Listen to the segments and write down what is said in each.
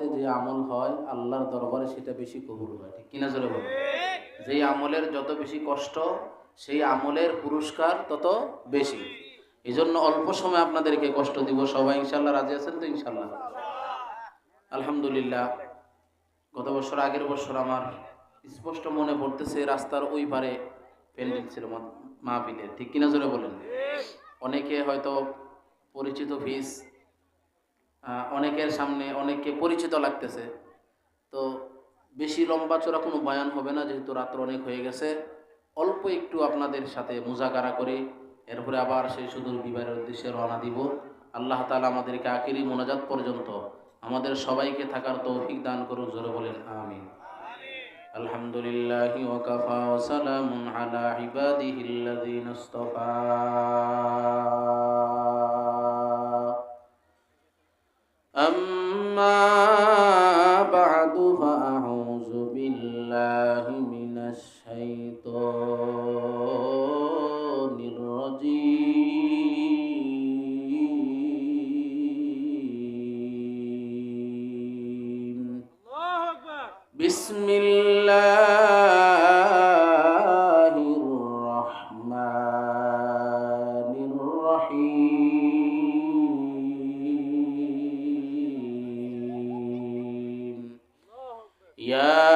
হাতে যে আমল হয় আল্লাহর দরবারে সেটা বেশি কবুল হয়, ঠিক কিনা জোরে বলো? যেই আমলের যত বেশি কষ্ট সেই আমলের পুরস্কার তত বেশি। এই জন্য অল্প সময় আপনাদেরকে কষ্ট দিব। সবাই ইনশাল্লাহ রাজি আছেন তো? ইনশাল্লাহ আলহামদুলিল্লাহ। গত বছর আগের বছর আমার স্পষ্ট মনে পড়তেছে রাস্তার ওই পারে প্যান্ডেল ছিল মাহফিলের, ঠিক কিনা জোরে বলেন? অনেকে হয়তো পরিচিত ফিস, অনেকের সামনে অনেককে পরিচিত লাগতেছে। তো বেশি লম্বা চড়া কোনো বয়ান হবে না, যেহেতু রাত্র অনেক হয়ে গেছে। অল্প একটু আপনাদের সাথে মুজাকারা করি, এরপরে আবার সেই সুদূর বিবাহের উদ্দেশ্যে রওনা দিব। আল্লাহ তাআলা আমাদেরকে আখিরি মোনাজাত পর্যন্ত আমাদের সবাইকে থাকার তৌফিক দান করুন, জোরে বলেন আমিন। আলহামদুলিল্লাহি ওয়া কাফা ওয়া সালামুন আলা ইবাদিহিল্লাযিনা ইসতাফা। أما بعد فأعوذ بالله من الشيطان الرجيم. بسم الله الرحمن الرحيم. يا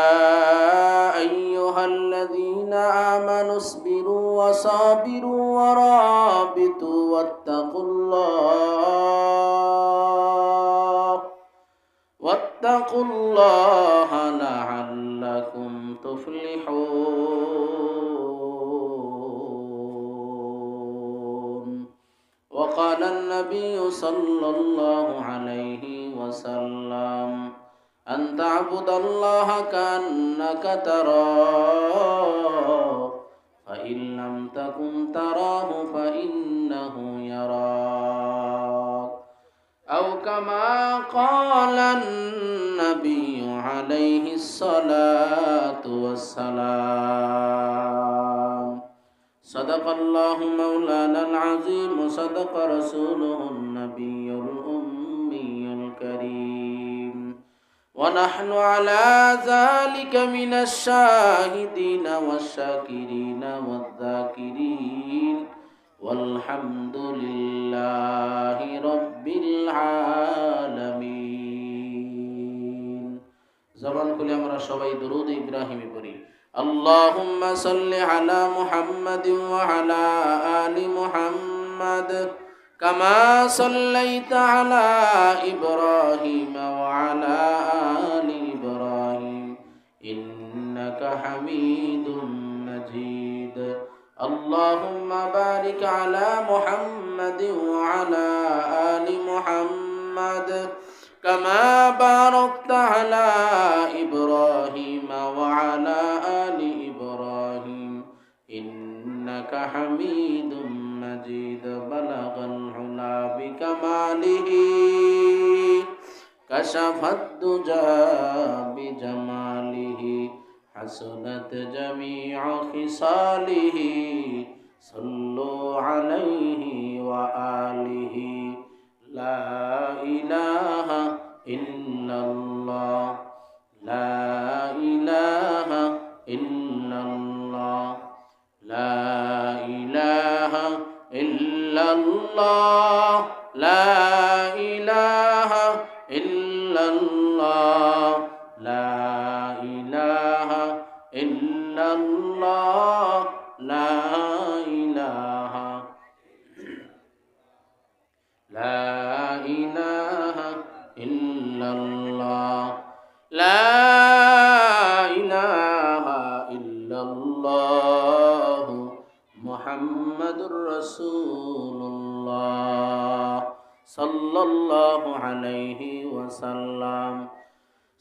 أيها الذين آمنوا اصبروا وصابروا ورابطوا واتقوا الله لعلكم تفلحون. وقال النبي صلى الله عليه وسلم أن تعبد الله كأنك تراه فإن لم تكن تراه فإنه يراك، أو كما قال النبي عليه الصلاة والسلام. صدق الله مولانا العظيم وصدق رسوله النبي الأمي الكريم، ونحن على ذلك من الشاهدين والشاكرين والذاكرين والحمد لله رب العالمين. জবান খুলে আমরা সবাই দুরূদ ইব্রাহিমি পড়ি। আল্লাহুম্মা সাল্লি আলা মুহাম্মাদিন ওয়া আলা আলি মুহাম্মাদ কামা সাল্লাইতা আলা ইব্রাহিম ওয়া আলা আলি ইব্রাহিম ইন্নাকা হামিদুম মাজিদ। আল্লাহুম্মা বারিক আলা মুহাম্মাদিন ওয়া আলা আলি মুহাম্মাদ কামা বারাকতা আলা ইব্রাহিম ওয়া আলা আলি ইব্রাহিম ইন্নাকা হামিদুম মাজিদ। বালাগাল উলা বিকামালিহি কাশাফাদ দুজা বিজামালিহি হাসনাত জামিউ খিসালিহি সাল্লু আলাইহি ওয়া আলিহি। লা ইলাহা ইল্লাল্লাহ, লা ইলাহা ইল্লাল্লাহ, লা ইলাহা ইল্লাল্লাহ, লা ইলাহা ইল্লাল্লাহ, লা ইলাহা ইল্লাল্লাহ, লা ইলাহা লা ইলাহা ইল্লাল্লাহ, লা ইলাহা ইল্লাল্লাহ মুহাম্মাদুর রাসূলুল্লাহ সাল্লাল্লাহু আলাইহি ওয়াসাল্লাম।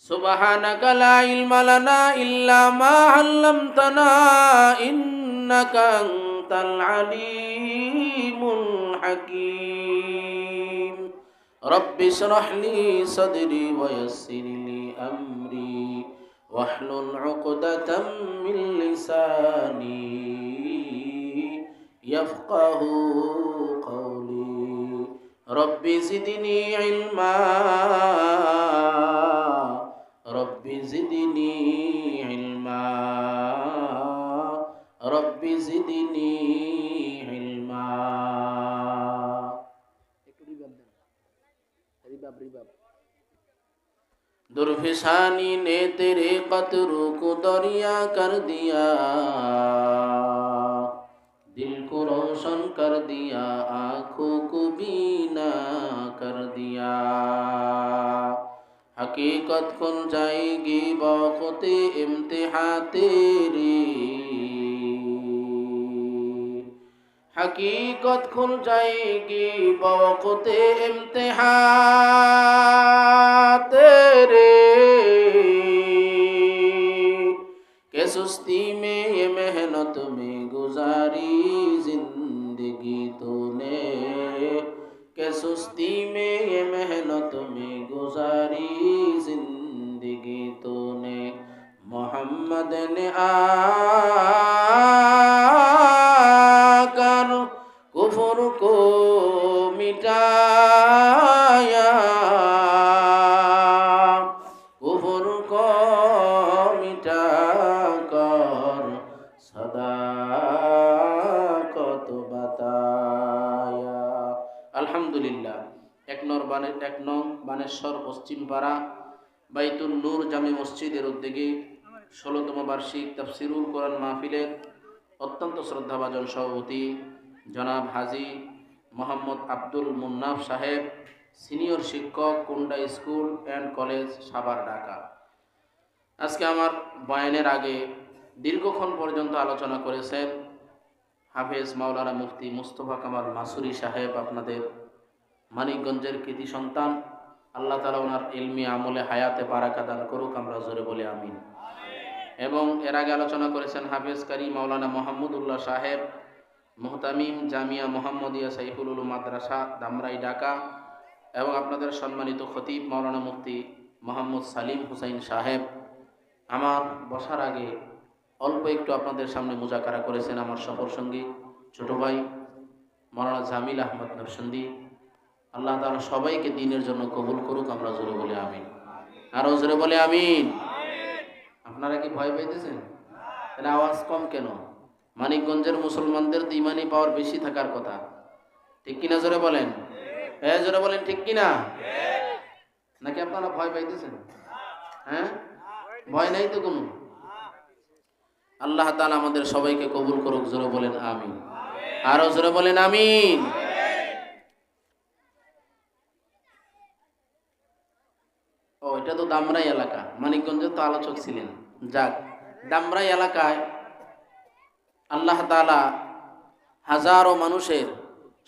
সুবহানাকা লা ইলমা লানা ইল্লা মা আল্লামতানা ইন্নাকা আনতাল আলিমুল হাকীম। রব্বি ইশরাহ লি সাদরি ওয়া ইয়াসসির লি আমরি ওয়াহলুল উকদাতাম মিন লিসানি ইয়াফকাহু কওলি। রব্বি জিদনি ইলমা दुर्फिशानी ने तेरे कतरों को दरिया कर दिया, दिल को रोशन कर दिया, आँखों को बीना कर दिया। हकीकत खुल जाएगी बौक़ते इम्तिहां तेरी, हकीकत खुल जाएगी बौक़ते इम्तिहां तेरे। के सुस्ती में ये मेहनत में गुजारी जिंदगी तूने, के सुस्ती में ये मेहनत में गुजारी जिंदगी तूने। मोहम्मद ने आकर कुफ्र को मिटाया, कुफ्र को मिटाकर सदाकत बताया। আলহামদুলিল্লাহ। 1 নং বানেশ্বর পশ্চিম পাড়া বাইতুল নূর জামে মসজিদের উদ্যোগে 16তম বার্ষিক তাফসিরুল কোরআন মাহফিলের অত্যন্ত শ্রদ্ধাভাজন সভাপতি জনাব হাজী মোহাম্মদ আব্দুল মুন্নাফ সাহেব, সিনিয়র শিক্ষক, Kunda school and college, Savar, Dhaka. আজকে আমার বয়ানের আগে দীর্ঘক্ষণ পর্যন্ত আলোচনা করেছেন হাফেজ মাওলানা মুফতি মুস্তফা কামাল মাসুরি সাহেব, আপনাদের মানিকগঞ্জের কৃতি সন্তান। আল্লাহ তাআলা ওনার ইলমি আমলে হায়াতে বারাকা দান করুক, আমরা জোরে বলি আমিন। এবং এর আগে আলোচনা করেছেন হাফেজ কারি মাওলানা মোহাম্মদুল্লাহ সাহেব, মুহতামিম জামিয়া মোহাম্মদিয়া সাইফুল উলুম মাদ্রাসা, ধামরাই, ঢাকা। এবং আপনাদের সম্মানিত খতিব মাওলানা মুফতি মোহাম্মদ সালিম হুসাইন সাহেব। আমার বসার আগে অল্প একটু আপনাদের সামনে মুজাকারা করেছেন আমার সফর সঙ্গী ছোট ভাই মাওলানা জামিল আহমদ নরসিংদী। আল্লাহ তাআলা সবাইকে দ্বীনের জন্য কবুল করুক, আমরা জোরে বলে আমিন। আরো জোরে বলে আমিন। আপনারা কি ভয় পাইতেছেন? তাহলে আওয়াজ কম কেন? মানিকগঞ্জের মুসলমানদের তো ইমানি পাওয়ার বেশি থাকার কথা, ঠিক কিনা? জোরে বলেন, হ্যাঁ জোরে বলেন, ঠিক কিনা? নাকি আপনারা ভয় পাইতেছেন? হ্যাঁ, ভয় নাই তো কোনো। আল্লাহ তাআলা আমাদের সবাইকে কবুল করুক, জোরে বলেন আমিন। আরো জোরে বলেন আমিন। ও, এটা তো দামরাই এলাকা, মানিকগঞ্জের তো আলোচক ছিলেন। যাক, দামরাই এলাকায় আল্লাহ তাআলা হাজারো মানুষের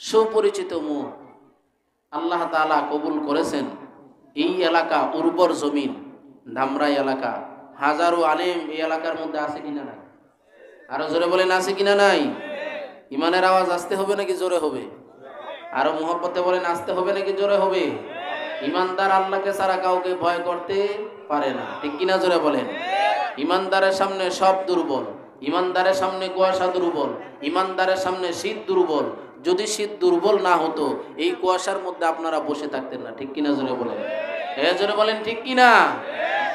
সুপরিচিত মুখ আল্লাহ তাআলা কবুল করেছেন। এই এলাকা উর্বর জমিন, ধামরাই এলাকা। হাজারো আলেম এই এলাকার মধ্যে আছে কিনা নাই? আরো জোরে বলেন, আছে কিনা নাই? ইমানের আওয়াজ আসতে হবে নাকি জোরে হবে? আরো মুহব্বতে বলেন, আসতে হবে নাকি জোরে হবে? ইমানদার আল্লাহকে ছাড়া কাউকে ভয় করতে পারে না, ঠিক কিনা? জোরে বলেন। ইমানদারের সামনে সব দুর্বল, ইমানদারের সামনে কুয়াশা দুর্বল, ইমানদারের সামনে শীত দুর্বল। যদি শীত দুর্বল না হতো এই কুয়াশার মধ্যে আপনারা বসে থাকতেন না, ঠিক কিনা? জোরে বলেন, হ্যাঁ জোরে বলেন, ঠিক কিনা?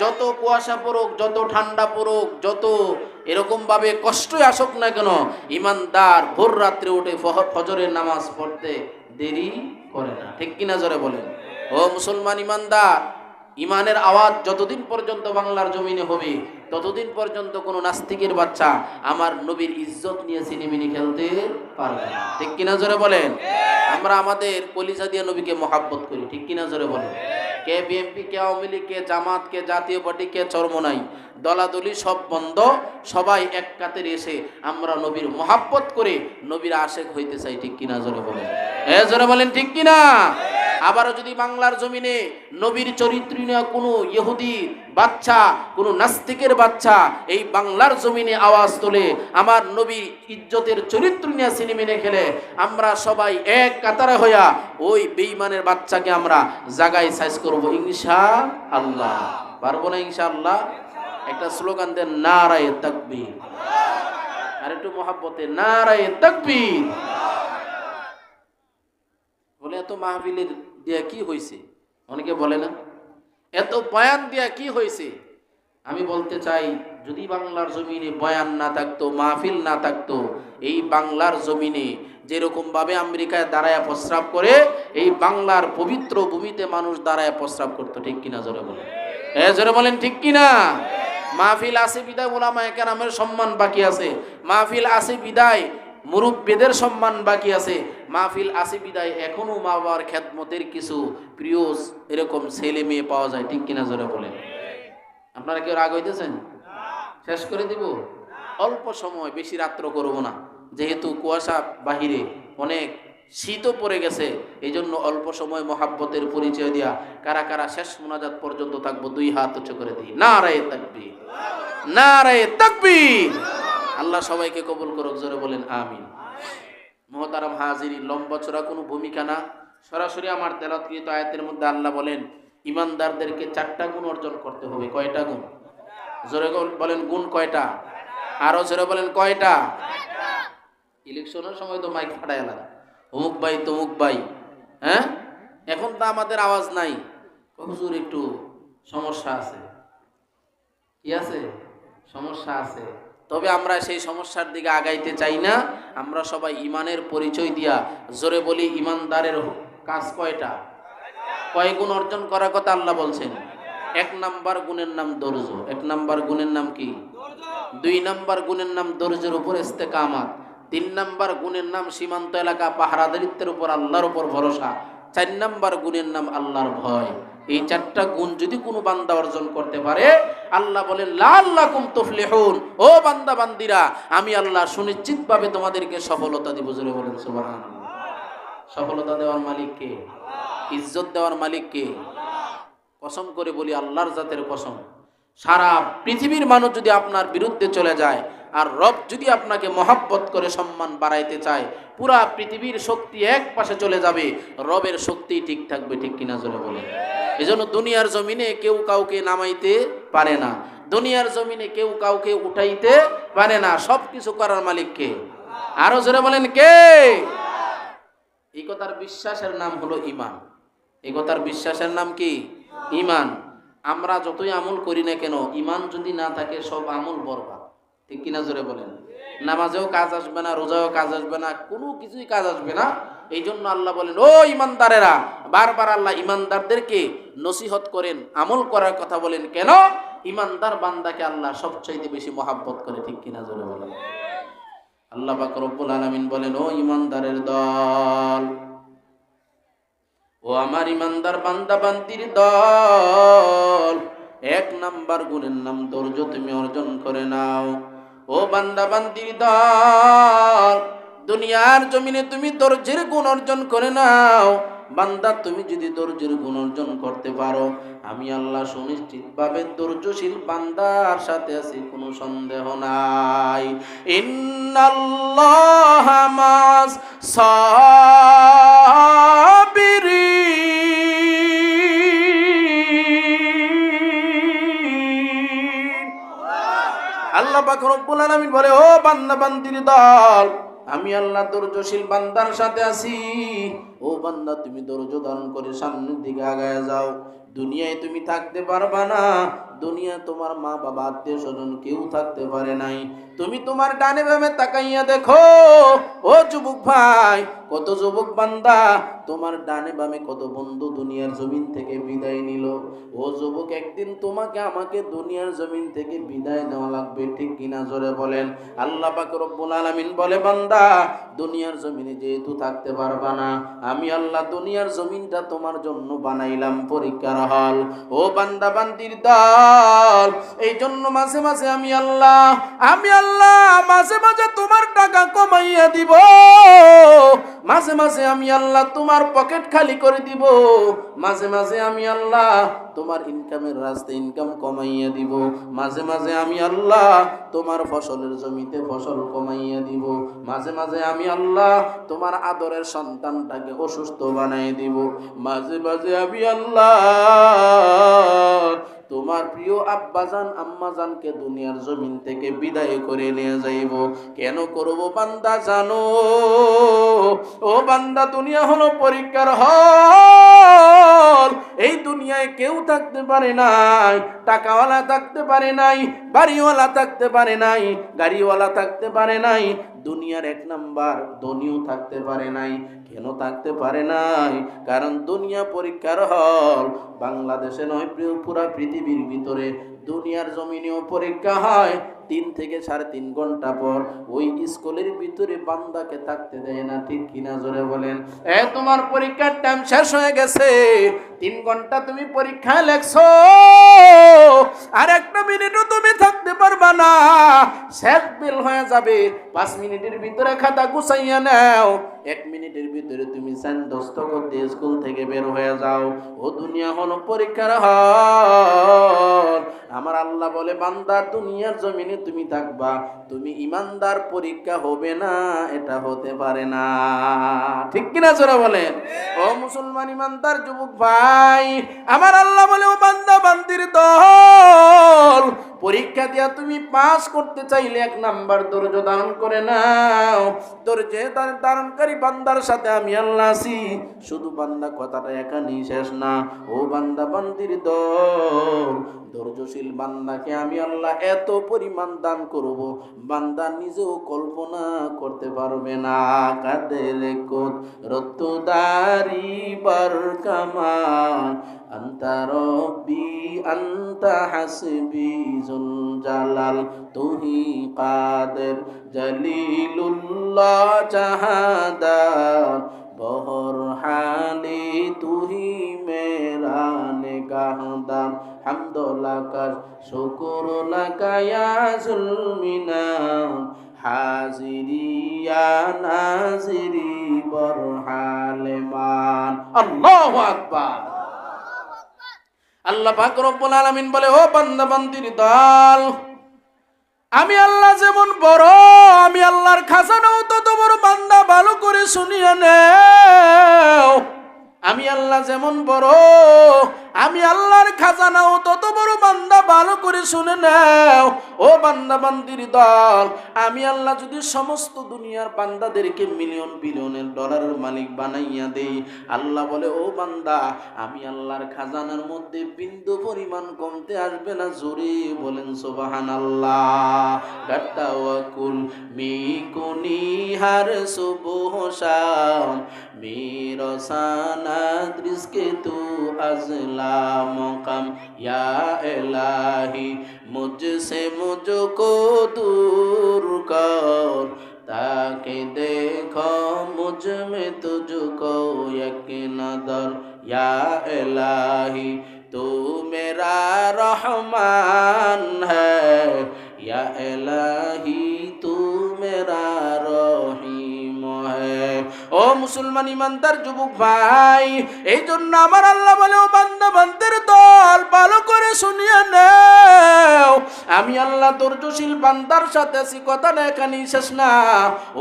যত কুয়াশা পড়ুক, যত ঠান্ডা পড়ুক, যত এরকম ভাবে কষ্টই আসুক না কেন, ইমানদার ভোর রাত্রে উঠে ফজরের নামাজ পড়তে দেরি করে না, ঠিক কিনা? জোরে বলেন। ও মুসলমান ইমানদার, ইমানের আওয়াজ যতদিন পর্যন্ত বাংলার জমিনে হবে ততদিন পর্যন্ত কোনো নাস্তিকের বাচ্চা আমার নবীর ইজ্জত নিয়ে সিনেমিনি খেলতে পারবে না, ঠিক কিনা? জোরে বলেন। আমরা আমাদের কলিজা দিয়ে নবীকে মহাব্বত করি, ঠিক কিনা? জোরে বলেন। কে বিএনপি, কে আওয়ামী লীগ, কে জামাত, কে জাতীয় পার্টি, কে চরমনাই, দলাদলি সব বন্ধ। সবাই এক কাতারে এসে আমরা নবীর মহাব্বত করে নবীর আশেক হইতে চাই, ঠিক কিনা? জোরে বলেন, হ্যাঁ জোরে বলেন, ঠিক কিনা? আবারও যদি বাংলার জমিনে নবীর চরিত্র নিয়ে কোনো ইহুদি বাচ্চা, কোনো নাস্তিকের বাচ্চা এই বাংলার জমিনে আওয়াজ তোলে, আমার নবীর ইজ্জতের চরিত্র নিয়ে সিনেমিনে খেলে, আমরা সবাই এক কাতারে হইয়া ওই বেঈমানের বাচ্চাকে আমরা জাগায় সাইজ করবো ইনশাআল্লাহ। পারবো না ইনশাআল্লাহ? একটা স্লোগান দেন, নারায়ে তাকবীর। আর একটু মহাব্বতে, নারায়ে তাকবীর। বলে এত মাহফিলের দিয়া কি হয়েছে? অনেকে বলে না এত বয়ান দিয়া কি হয়েছে? আমি বলতে চাই, যদি বাংলার জমিনে বয়ান না থাকতো, মাহফিল না থাকতো, এই বাংলার জমিনে যেরকম ভাবে আমেরিকায় দাঁড়ায় প্রস্রাব করে, এই বাংলার পবিত্র ভূমিতে মানুষ দাঁড়ায় প্রস্রাব করতো, ঠিক কিনা? জোরে বলে, জোরে বলেন ঠিক কিনা? মাহফিল আছে বিদায় উলামায়ে কেরামের সম্মান বাকি আছে, মাহফিল আছে বিদায় মুরব্বিদের সম্মান বাকি আছে, মাহফিল আছে বিদায় এখনো মা বাবার খেদমতের কিছু প্রিয় এরকম ছেলে মেয়ে পাওয়া যায়, ঠিক কিনা জোরে বলেন? আপনারা কেউ রাগ হইতেছেন? শেষ করে দিব, অল্প সময়, বেশি রাত্র করব না, যেহেতু কুয়াশা বাহিরে, অনেক শীতও পড়ে গেছে, এই জন্য অল্প সময় মহাব্বতের পরিচয় দিয়া কারা কারা শেষ মুনাজাত পর্যন্ত থাকবো, দুই হাত উঁচু করে দিই, নারায়ে তাকবীর, নারায়ে তাকবীর। আল্লাহ সবাইকে কবুল করুক, জোরে বলেন আমিন। মুহতারাম হাজিরিন, লম্বা চড়া কোনো ভূমিকা না, সরাসরি আমার তেলাওয়াতকৃত আয়াতের মধ্যে আল্লাহ বলেন ইমানদারদেরকে 4টা গুণ অর্জন করতে হবে। কয়টা গুণ? জোরে বলেন, গুণ কয়টা? আরো জোরে বলেন, কয়টা? ইলেকশনের সময় তো মাইক ফাটায় এলাম, অমুক ভাই তমুক ভাই, হ্যাঁ, এখন তো আমাদের আওয়াজ নাই, হুজুর একটু সমস্যা আছে, কি আছে? সমস্যা আছে। তবে আমরা সেই সমস্যার দিকে আগাইতে চাই না, আমরা সবাই ইমানের পরিচয় দিয়া জোরে বলি ইমানদারের কাজ কয়টা? কয় গুণ অর্জন করার কথা আল্লাহ বলছেন? 1 নাম্বার গুণের নাম ধৈর্য। 1 নাম্বার গুণের নাম কি? 2 নাম্বার গুণের নাম ধৈর্যের উপর ইস্তেকামাত। 3 নাম্বার গুণের নাম সীমান্ত এলাকা পাহারাদারিত্বের উপর আল্লাহর উপর ভরসা। 4 নাম্বার গুণের নাম আল্লাহর ভয়। এই 4টা গুণ যদি কোনো বান্দা অর্জন করতে পারে, আল্লাহ বলেন লাআল্লাকুম তুফলিহুন, ও বান্দা বান্দিরা, আমি আল্লাহ সুনিশ্চিতভাবে তোমাদেরকে সফলতা দিব। জোরে বলেন সুবহানাল্লাহ। সফলতা দেওয়ার মালিক কে? ইজ্জত দেওয়ার মালিক কে? কসম করে বলি, আল্লাহর জাতের কসম, সারা পৃথিবীর মানুষ যদি আপনার বিরুদ্ধে চলে যায় আর রব যদি আপনাকে মহাব্বত করে সম্মান বাড়াইতে চায়, পুরা পৃথিবীর শক্তি এক পাশে চলে যাবে, রবের শক্তি ঠিক থাকবে, ঠিক কিনা জোরে বলে? এজন্য দুনিয়ার জমিনে কেউ কাউকে নামাইতে পারে না, দুনিয়ার জমিনে কেউ কাউকে উঠাইতে পারে না, সব কিছু করার মালিক কে? আরো জোরে বলেন কে? এই কথার বিশ্বাসের নাম হলো ঈমান। এই কথার বিশ্বাসের নাম কি? ঈমান। আমরা যতই আমল করি না কেন, ঈমান যদি না থাকে সব আমল বরবাদ, ঠিক কিনা জোরে বলেন? নামাজেও কাজ আসবে না, রোজাও কাজ আসবে না, কোনো কিছুই কাজ আসবে না। এই জন্য আল্লাহ বলেন ও ঈমানদারেরা, বারবার আল্লাহ ঈমানদারদেরকে নসিহত করেন, আমল করার কথা বলেন। কেন? ঈমানদার বান্দাকে আল্লাহ সবচাইতে বেশি মহাব্বত করে, ঠিক কিনা জোরে বলেন? আল্লাহ পাক রব্বুল আলামিন বলেন ও ঈমানদারের দল, ও আমার ঈমানদার বান্দা বান্দির দল, 1 নাম্বার গুণের নাম ধৈর্য তুমি অর্জন করে নাও। ও বান্দা বান্দির দল, দুনিয়ার জমিনে তুমি ধৈর্যের গুণ অর্জন করে নাও। বান্দা, তুমি যদি ধৈর্যের গুণ অর্জন করতে পারো, আমি আল্লাহ সুনিশ্চিতভাবে ধৈর্যশীল বান্দার সাথে আছি, কোনো সন্দেহ নাই। ইন্নাল্লাহা মা'আস সাবিরিন। আল্লাহ পাক রব্বুল আলামিন বলে ও বান্দা বান্দির দল, আমি আল্লাহ ধৈর্যশীল বান্দার সাথে আছি। ও বান্দা, তুমি ধৈর্য ধারণ করে সামনের দিকে আগায় যাও। দুনিয়ায় তুমি থাকতে পারবা না, দুনিয়া তোমার মা বাবা আত্মীয় স্বজন কেউ থাকতে পারে নাই। তুমি তোমার ডানে বামে তাকাইয়া দেখো ও যুবক ভাই, কত যুবক বান্দা, তোমার ডানে বামে কত বন্ধু দুনিয়ার জমিন থেকে বিদায় নিল। ও যুবক, একদিন তোমাকে আমাকে দুনিয়ার জমিন থেকে বিদায় নেওয়া লাগবে, ঠিক কিনা জোরে বলেন? আল্লাহ পাক রব্বুল আলামিন বলে বান্দা, দুনিয়ার জমিনে যেহেতু থাকতে পারবা না, আমি আল্লাহ দুনিয়ার জমিনটা তোমার জন্য বানাইলাম পরীক্ষার হল। ও বান্দা বান্দির দল, এই জন্য মাঝে মাঝে আমি আল্লাহ মাঝে মাঝে তোমার টাকা কমাইয়া দিব, মাঝে মাঝে আমি আল্লাহ তোমার পকেট খালি করে দিব, মাঝে মাঝে আমি আল্লাহ তোমার ইনকামের রাস্তায় ইনকাম কমাইয়া দিব, মাঝে মাঝে আমি আল্লাহ তোমার ফসলের জমিতে ফসল কমাইয়া দিব, মাঝে মাঝে আমি আল্লাহ তোমার আদরের সন্তানটাকে অসুস্থ বানাই দিব, মাঝে মাঝে আমি আল্লাহ তোমার প্রিয় আব্বাজান আম্মাজানকে দুনিয়ার জমিন থেকে বিদায় করে নিয়ে যাইব। কেন করব বান্দা জানো? ও বান্দা, দুনিয়া হলো পরীক্ষার হল। এই দুনিয়ায় কেউ থাকতে পারে নাই, টাকাওয়ালা থাকতে পারে নাই, বাড়িওয়ালা থাকতে পারে নাই, গাড়িওয়ালা থাকতে পারে নাই, দুনিয়ার 1 নাম্বার ধনীও থাকতে পারে নাই, কেন থাকতে পারে নাই? কারণ দুনিয়া পরীক্ষার হল। বাংলাদেশে নয়, পুরা পৃথিবীর ভিতরে দুনিয়ার জমিনেও পরীক্ষা হয়। 3 থেকে 3.5 ঘন্টা পর ওই স্কুলের ভিতরে বান্দাকে থাকতে দেয় না। ঠিক কিনা জোরে বলেন? তোমার পরীক্ষার টাইম শেষ হয়ে গেছে, 3 ঘন্টা তুমি পরীক্ষায় লেখছো, আর 1 মিনিটও তুমি থাকতে পারবা না, শেষ বেল হয়ে যাবে। 5 মিনিটের ভিতরে খাতা গুছাইয়া নাও, 1 মিনিটের ভিতরে তুমি দস্ত করতে স্কুল থেকে বের হয়ে যাও। ও দুনিয়া হলো পরীক্ষার হল। আমার আল্লাহ বলে, বান্দা দুনিয়ার জমিনে তুমি থাকবা, তুমি ইমানদার, পরীক্ষা হবে না এটা হতে পারে না। ঠিক কিনা জোরে বলেন? ও মুসলমান ইমানদার যুবক ভাই, আমার আল্লাহ বলে, ও বান্দা বান্দির দল, পরীক্ষা দিয়া তুমি পাস করতে চাইলে 1 নাম্বার ধৈর্য ধারণ করে নাও। ধৈর্য ধারণকারী বান্দার সাথে আমি আল্লাহ আছি। শুধু বান্দা কথাটা এখানেই শেষ না। ও বান্দা বান্দির দল, ধৈর্যশীল বান্দাকে আমি আল্লাহ এত পরিমাণ দান করব, বান্দা নিজেও কল্পনা করতে পারবে না। কাদের কোত রত্তুদারি বার কামাল, আন্তা রব্বি আন্তা হাসবি জুল জালাল, তুহি কাদের জলিলুল্লাহ জাহাদার, বহর হালি তুহি মেরা নিগাহদার, হামদুলিল্লাহ শুকর লাকা ইয়া জুলমিনা, হাজিরি ইয়া নাজিরি বরহালে মান। আল্লাহু আকবার। আল্লাহ পাক রব্বুল আলামিন বলে, ও বান্দা বান্দির দল, আমি আল্লাহ যেমন বড়, আমি আল্লাহর খাজানাও তত বড়। বান্দা ভালো করে শুনিয়া নেও, আমি আল্লাহ যেমন বড়, আমি আল্লাহর খাজানাও তত বড়। বান্দা ভালো করে শুনে নাও। ও বান্দা বান্দির দল, আমি আল্লাহ যদি সমস্ত দুনিয়ার বান্দাদেরকে মিলিয়ন বিলিয়নের ডলারের মালিক বানাইয়া দেই, আল্লাহ বলে, ও বান্দা, আমি আল্লাহর খাজানার মধ্যে বিন্দু পরিমাণ কমতে আসবে না। জোরে বলেন সুবহানাল্লাহ। গাত্তাওয়াকুল মিকুনি হার সুবহ শাম, মেরসানাত রিজকে তু আজলা মকাম, या इलाही मुझसे मुझको दूर कर, ताकि देखो मुझ में तुझको एक नजर, या इलाही तू मेरा रहमान है, या इलाही तू मेरा रहीम है। ও মুসলমান ইমানদার যুবক ভাই, এই জন্য আমার আল্লাহ বলে, ও বান্দা বান্দির দল, ভালো করে শুনিয়া নাও। আমি আল্লাহ ধৈর্যশীল বান্দার সাথে আছি, কথাটা এখানেই শেষ না।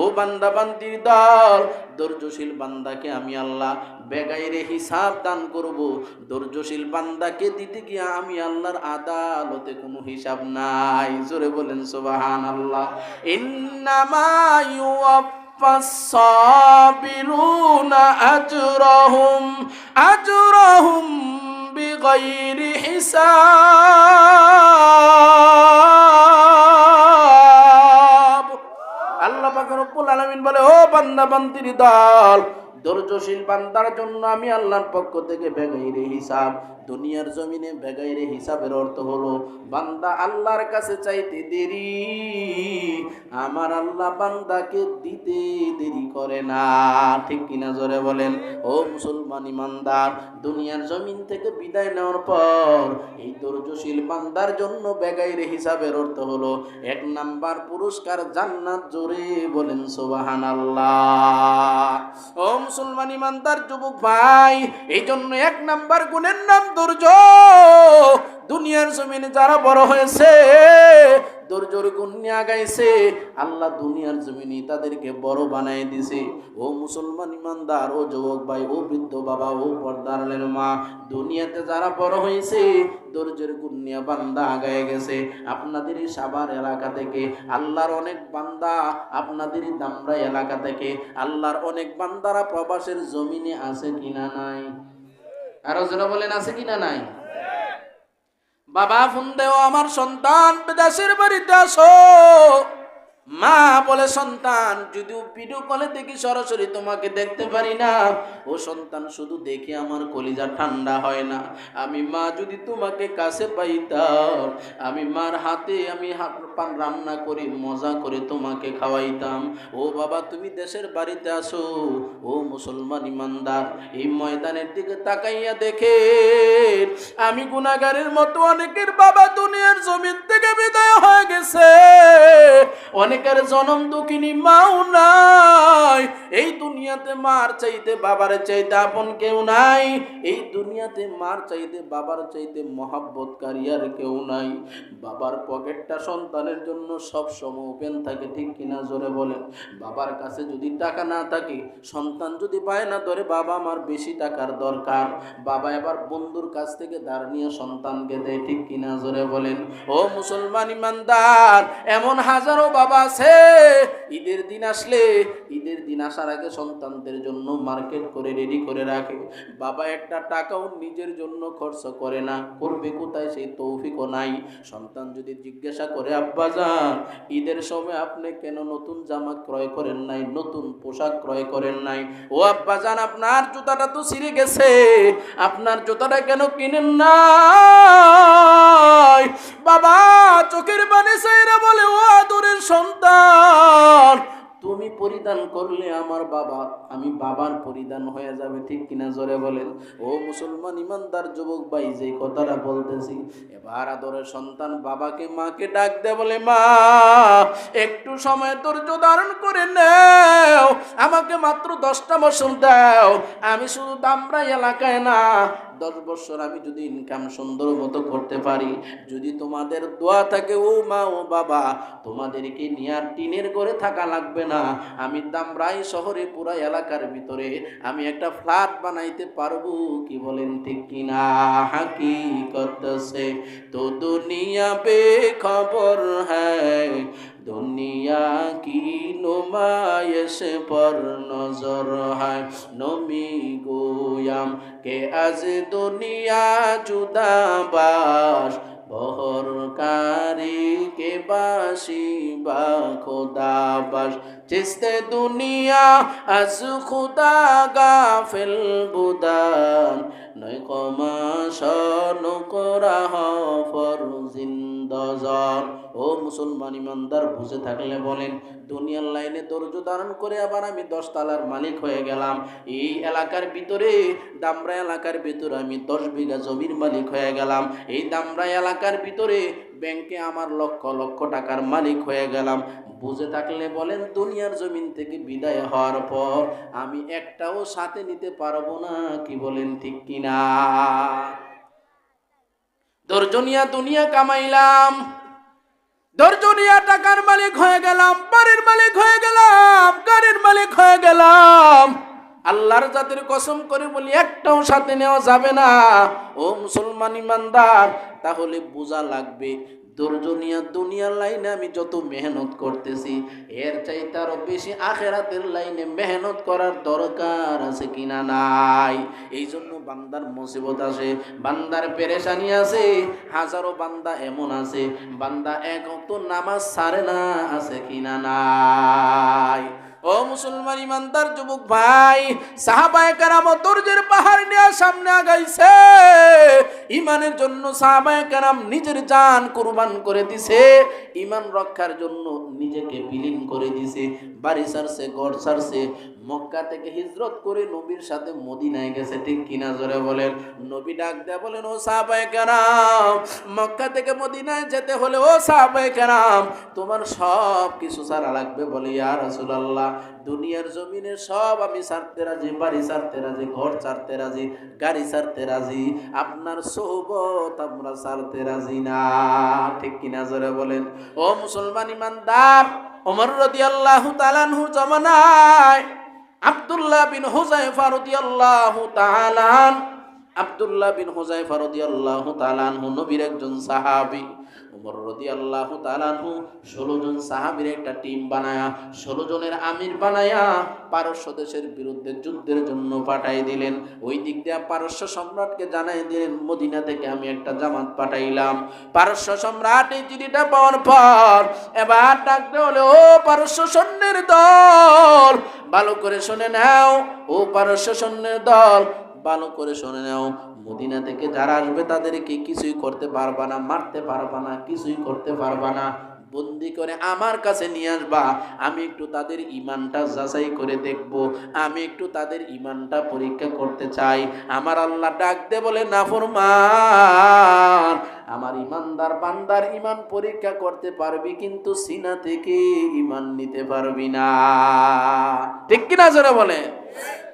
ও বান্দা বান্দির দল, ধৈর্যশীল বান্দাকে আমি আল্লাহ বেগাইরে হিসাব দান করব। ধৈর্যশীল বান্দাকে দিতে গিয়ে আমি আল্লাহর আদালতে কোনো হিসাব নাই। জোরে বলেন সুবহানাল্লাহ। ইন্নামা الصابرون أجرهم بغير حساب। আল্লাহ পাক রব্বুল আলামিন বলে, ও বান্দা বান্দির দল, ধৈর্যশীল বান্দার জন্য আমি আল্লাহর পক্ষ থেকে বেগাইরে হিসাব। দুনিয়ার জমিনে বেগাইরে হিসাবের অর্থ হলো বান্দা আল্লাহর কাছে চাইতে দেরি, আমার আল্লাহ বান্দাকে দিতে দেরি করে না। ঠিক কিনা জোরে বলেন? ও মুসলমান ইমানদার, দুনিয়ার জমিন থেকে বিদায় নেওয়ার পর এই ধৈর্যশীল বান্দার জন্য বেগাইরে হিসাবের অর্থ হলো 1 নাম্বার পুরস্কার জান্নাত। জোরে বলেন সুবহানাল্লাহ। ও মুসলমান ইমানদার যুবক ভাই, এই জন্য 1 নাম্বার গুণের নাম ধৈর্য। দুনিয়ার জমিনে যারা বড় হয়েছে, ধৈর্যের গুণ নিয়ে আগাইছে, আল্লাহ দুনিয়ার জমিনে তাদেরকে বড় বানাই দিছে। ও মুসলমান ইমানদার, ও যুবক ভাই, ও বৃদ্ধ বাবা, ও পর্দার আলের মা, দুনিয়াতে যারা বড় হয়েছে, ধৈর্যের গুণ নিয়ে বান্দা আগায় গেছে। আপনাদের এই সাভার এলাকা থেকে আল্লাহর অনেক বান্দা, আপনাদের এই দামরা এলাকা থেকে আল্লাহর অনেক বান্দারা প্রবাসের জমিনে আছে কিনা নাই? আরো যারা বলেন আছে কিনা নাই? বাবা ফোন দেও, আমার সন্তান বিদেশের বাড়িতে আসো, মা বলে, সন্তান যদিও ভিডিও কলে দেখি সরাসরি তোমাকে দেখতে পারি না, ও সন্তান শুধু দেখে আমার কলিজা ঠান্ডা হয় না। আমি মা যদি তোমাকে কাছে পাইতাম, আমি মার হাতে আমি হাত পান রান্না করে মজা করে তোমাকে খাওয়াইতাম। ও বাবা, তুমি দেশের বাড়িতে আসো। ও মুসলমান ইমানদার, এই ময়দানের দিকে তাকাইয়া দেখে আমি গুনাহগারের মতো অনেকের বাবা দুনিয়ার জমিন থেকে বিদায় হয়ে গেছে, অনেকের জনম দুঃখিনী মাও নাই। এই দুনিয়াতে মার চাইতে বাবার চাইতে আপন কেউ নাই। এই দুনিয়াতে মার চাইতে বাবার চাইতে মহাব্বতকারী আর কেউ নাই। বাবার পকেটটা সন্তানের জন্য সব সময় ওপেন থাকে, ঠিক কিনা জোরে বলেন। বাবার কাছে যদি টাকা না থাকে, সন্তান যদি বায়না ধরে বাবা আমার বেশি টাকার দরকার, বাবা এবার বন্ধুর কাছ থেকে ধার নিয়ে সন্তানকে দেয়, ঠিক কিনা জোরে বলেন। ও মুসলমান ইমানদার, এমন হাজারো বাবা আছে ঈদের দিন আসলে, ঈদের দিন আসার আগে সন্তানদের জন্য মার্কেট করে রেডি করে রাখে। বাবা একটা টাকাও নিজের জন্য খরচ করে না, করবে কোথায় সেই তৌফিকও নাই। সন্তান যদি জিজ্ঞাসা করে, আব্বাজান ঈদের সময় আপনি কেন নতুন জামা ক্রয় করেন নাই, নতুন পোশাক ক্রয় করেন নাই? ও আব্বাজান, আপনার জুতাটা তো ছিঁড়ে গেছে, আপনার জুতাটা কেন কিনেন না? বাবা চোখের পানি চাইরা বলে, ও আদরের সন্তান, তুমি পরিধান করলে আমার বাবা, আমি বাবার পরিধান হয়ে যাবে, ঠিক কিনা জোরে বলেন। ও মুসলমান ইমানদার যুবক ভাই, যে কথাটা বলতেছি, এবার আদরের সন্তান বাবাকে মাকে ডাক দেয়, বলে, মা একটু সময় ধৈর্য ধারণ করে নাও, আমাকে মাত্র 10টা বছর দাও। আমি শুধু দামরাই এলাকায় না, 10 বছর আমি যদি ইনকাম সুন্দর মতো করতে পারি, যদি তোমাদের দোয়া থাকে, ও মা ও বাবা, তোমাদেরকে নিয়ে আর টিনের ঘরে থাকা লাগবে না। আমি দামরাই শহরে পুরা এলাকার ভিতরে আমি একটা ফ্ল্যাট বানাইতে পারবো, কি বলেন ঠিক কিনা? হাকিকত সে তো দুনিয়া বেখবর হ্যায়, দুনিয়া কি নুমায়েশ পর নজর হয়। নমি গোয়াম কে আজ দুনিয়া জুদাবাস, বহরকারী কে বাসি বা খোদাবাস। চিস্তে দুনিয়া আজ খুদা গাফিল বুদান, নয় কমাশন করা ফর জিন্দজান। ও মুসলমান ইমানদার, বুঝে থাকলে বলেন, দুনিয়ার লাইনে ধৈর্য ধারণ করে আবার আমি 10 তালার মালিক হয়ে গেলাম। এই এলাকার ভিতরে, দামরা এলাকার ভিতরে আমি 10 বিঘা জমির মালিক হয়ে গেলাম। এই দামরা এলাকার ভিতরে ব্যাংকে আমার লক্ষ লক্ষ টাকার মালিক হয়ে গেলাম। বুঝে থাকলে বলেন, দুনিয়ার জমিন থেকে বিদায় হওয়ার পর আমি একটাও সাথে নিতে পারবো না, কি বলেন ঠিক কিনা? ধৈর্য নিয়া দুনিয়া কামাইলাম, ধৈর্য নিয়া টাকার মালিক হয়ে গেলাম, বাড়ির মালিক হয়ে গেলাম, গাড়ির মালিক হয়ে গেলাম। আল্লাহর জাতের কসম করে বলি, একটাও সাথে নেওয়া যাবে না। ও মুসলমান ইমানদার, তাহলে বোঝা লাগবে ধৈর্য নিয়ে দুনিয়ার লাইনে আমি যত মেহনত করতেছি, এর চাইতে আরো বেশি আখেরাতের লাইনে মেহনত করার দরকার আছে কিনা নাই। এই জন্য বান্দার মুসিবত আসে, বান্দার পেরেশানি আছে। হাজারো বান্দা এমন আছে, বান্দা এক ওয়াক্ত নামাজ ছাড়ে না, আছে কিনা নাই? ও মুসলমান ইমানদার যুবক ভাই, সাহাবায়ে কেরাম ধৈর্যের পাহাড় নিয়ে সামনে আগাইছে। ইমানের জন্য সাহাবায়ে কেরাম নিজের জান কুরবান করে দিছে, ইমান রক্ষার জন্য নিজেকে বিলীন করে দিছে। বাড়ি ছাড়ছে, ঘর ছাড়ছে, মক্কা থেকে হিজরত করে নবীর সাথে মদিনায় গেছে, ঠিক কিনা জোরে বলেন। নবী ডাক দেয়া বলেন, ও সাহাবায়ে কেরাম, মক্কা থেকে মদিনায় যেতে হলে ও সাহাবায়ে কেরাম তোমার সব কিছু ছাড়া লাগবে। বলে, ইয়া রাসূলুল্লাহ, দুনিয়ার জমিনে সব আমি ছাড়তে রাজি, বাড়ি ছাড়তে রাজি, ঘর ছাড়তে রাজি, গাড়ি ছাড়তে রাজি, আপনার সোহবত আমরা ছাড়তে রাজি না, ঠিক কিনা জোরে বলেন। ও মুসলমান ইমানদার, ওমর রাদিয়াল্লাহু তাআলা আনহুর জামানায় আব্দুল্লাহ বিন হুযায়ফা রাদিয়াল্লাহু তাআলা, আব্দুল্লাহ বিন হুযায়ফা রাদিয়াল্লাহু তাআলা আনহু নবীর একজন সাহাবী। উমর রাদিয়াল্লাহু তাআলা আনহু 16 জন সাহাবীর একটা টিম বানায়া 16 জনের আমির বানায়া পারস্য দেশের বিরুদ্ধে যুদ্ধের জন্য পাঠাই দিলেন। ওই দিক দিয়ে পারস্য সম্রাটকে জানাই দিলেন মদিনা থেকে আমি একটা জামাত পাঠাইলাম। পারস্য সম্রাট এই চিঠিটা পাওয়ার পর এবার ডাকতে হলে, ও পারস্য সৈন্যের দল ভালো করে শুনে নাও, ও পারস্য সৈন্যের দল ভালো করে শুনে নাও, মদিনা থেকে যারা আসবে তাদেরকে কিছুই করতে পারবা না, মারতে পারবা না, কিছুই করতে পারবা না, বন্দি করে আমার কাছে নিয়ে আসবা। আমি একটু তাদের ঈমানটা যাচাই করে দেখব, আমি একটু তাদের ঈমানটা পরীক্ষা করতে চাই। আমার আল্লাহ ডাক দে বলে, নাফরমান, আমার ঈমানদার বান্দার ঈমান পরীক্ষা করতে পারবি, কিন্তু সিনা থেকে ঈমান নিতে পারবি না। ঠিক কিনা জোরে বলে?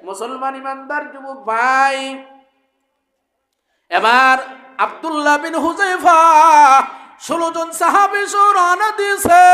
মুসলমান ঈমানদার যুবক ভাই, এবার আব্দুল্লাহ বিন হুযায়ফা 16 জন সাহাবী রওনা দিয়েছে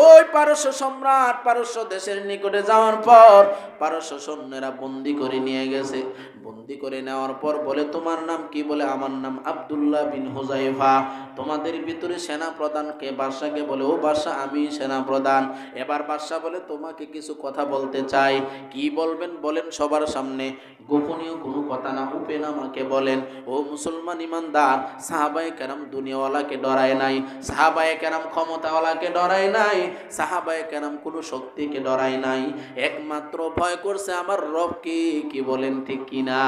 ওই পারস্য সম্রাট পারস্য দেশের নিকটে যাওয়ার পর পারস্য সৈন্যরা বন্দি করে নিয়ে গেছে। বন্দি করে নেওয়ার পর বলে, তোমার নাম কি? বলে, আমার নাম আব্দুল্লাহ বিন হুযায়ফা। তোমাদের ভিতরে সেনা প্রধান কে? বাদশাকে বলে, ও বাদশা, আমি সেনা প্রধান। এবার বাদশা বলে, তোমাকে কিছু কথা বলতে চাই। কি বলবেন? বলেন সবার সামনে, গোপনীয় কোনো কথা না, ওপেন আমাকে বলেন। ও মুসলমান ইমানদার, সাহাবায়ে কেরাম দুনিয়াওয়ালাকে ডরায় নাই, সাহাবায়ে কেরাম ক্ষমতাওয়ালাকে ডরায় নাই, সাহাবায়ে কেরাম কোনো শক্তিকে ডরায় নাই, একমাত্র ভয় করছে আমার রবকে। কি বলেন ঠিক কিনা?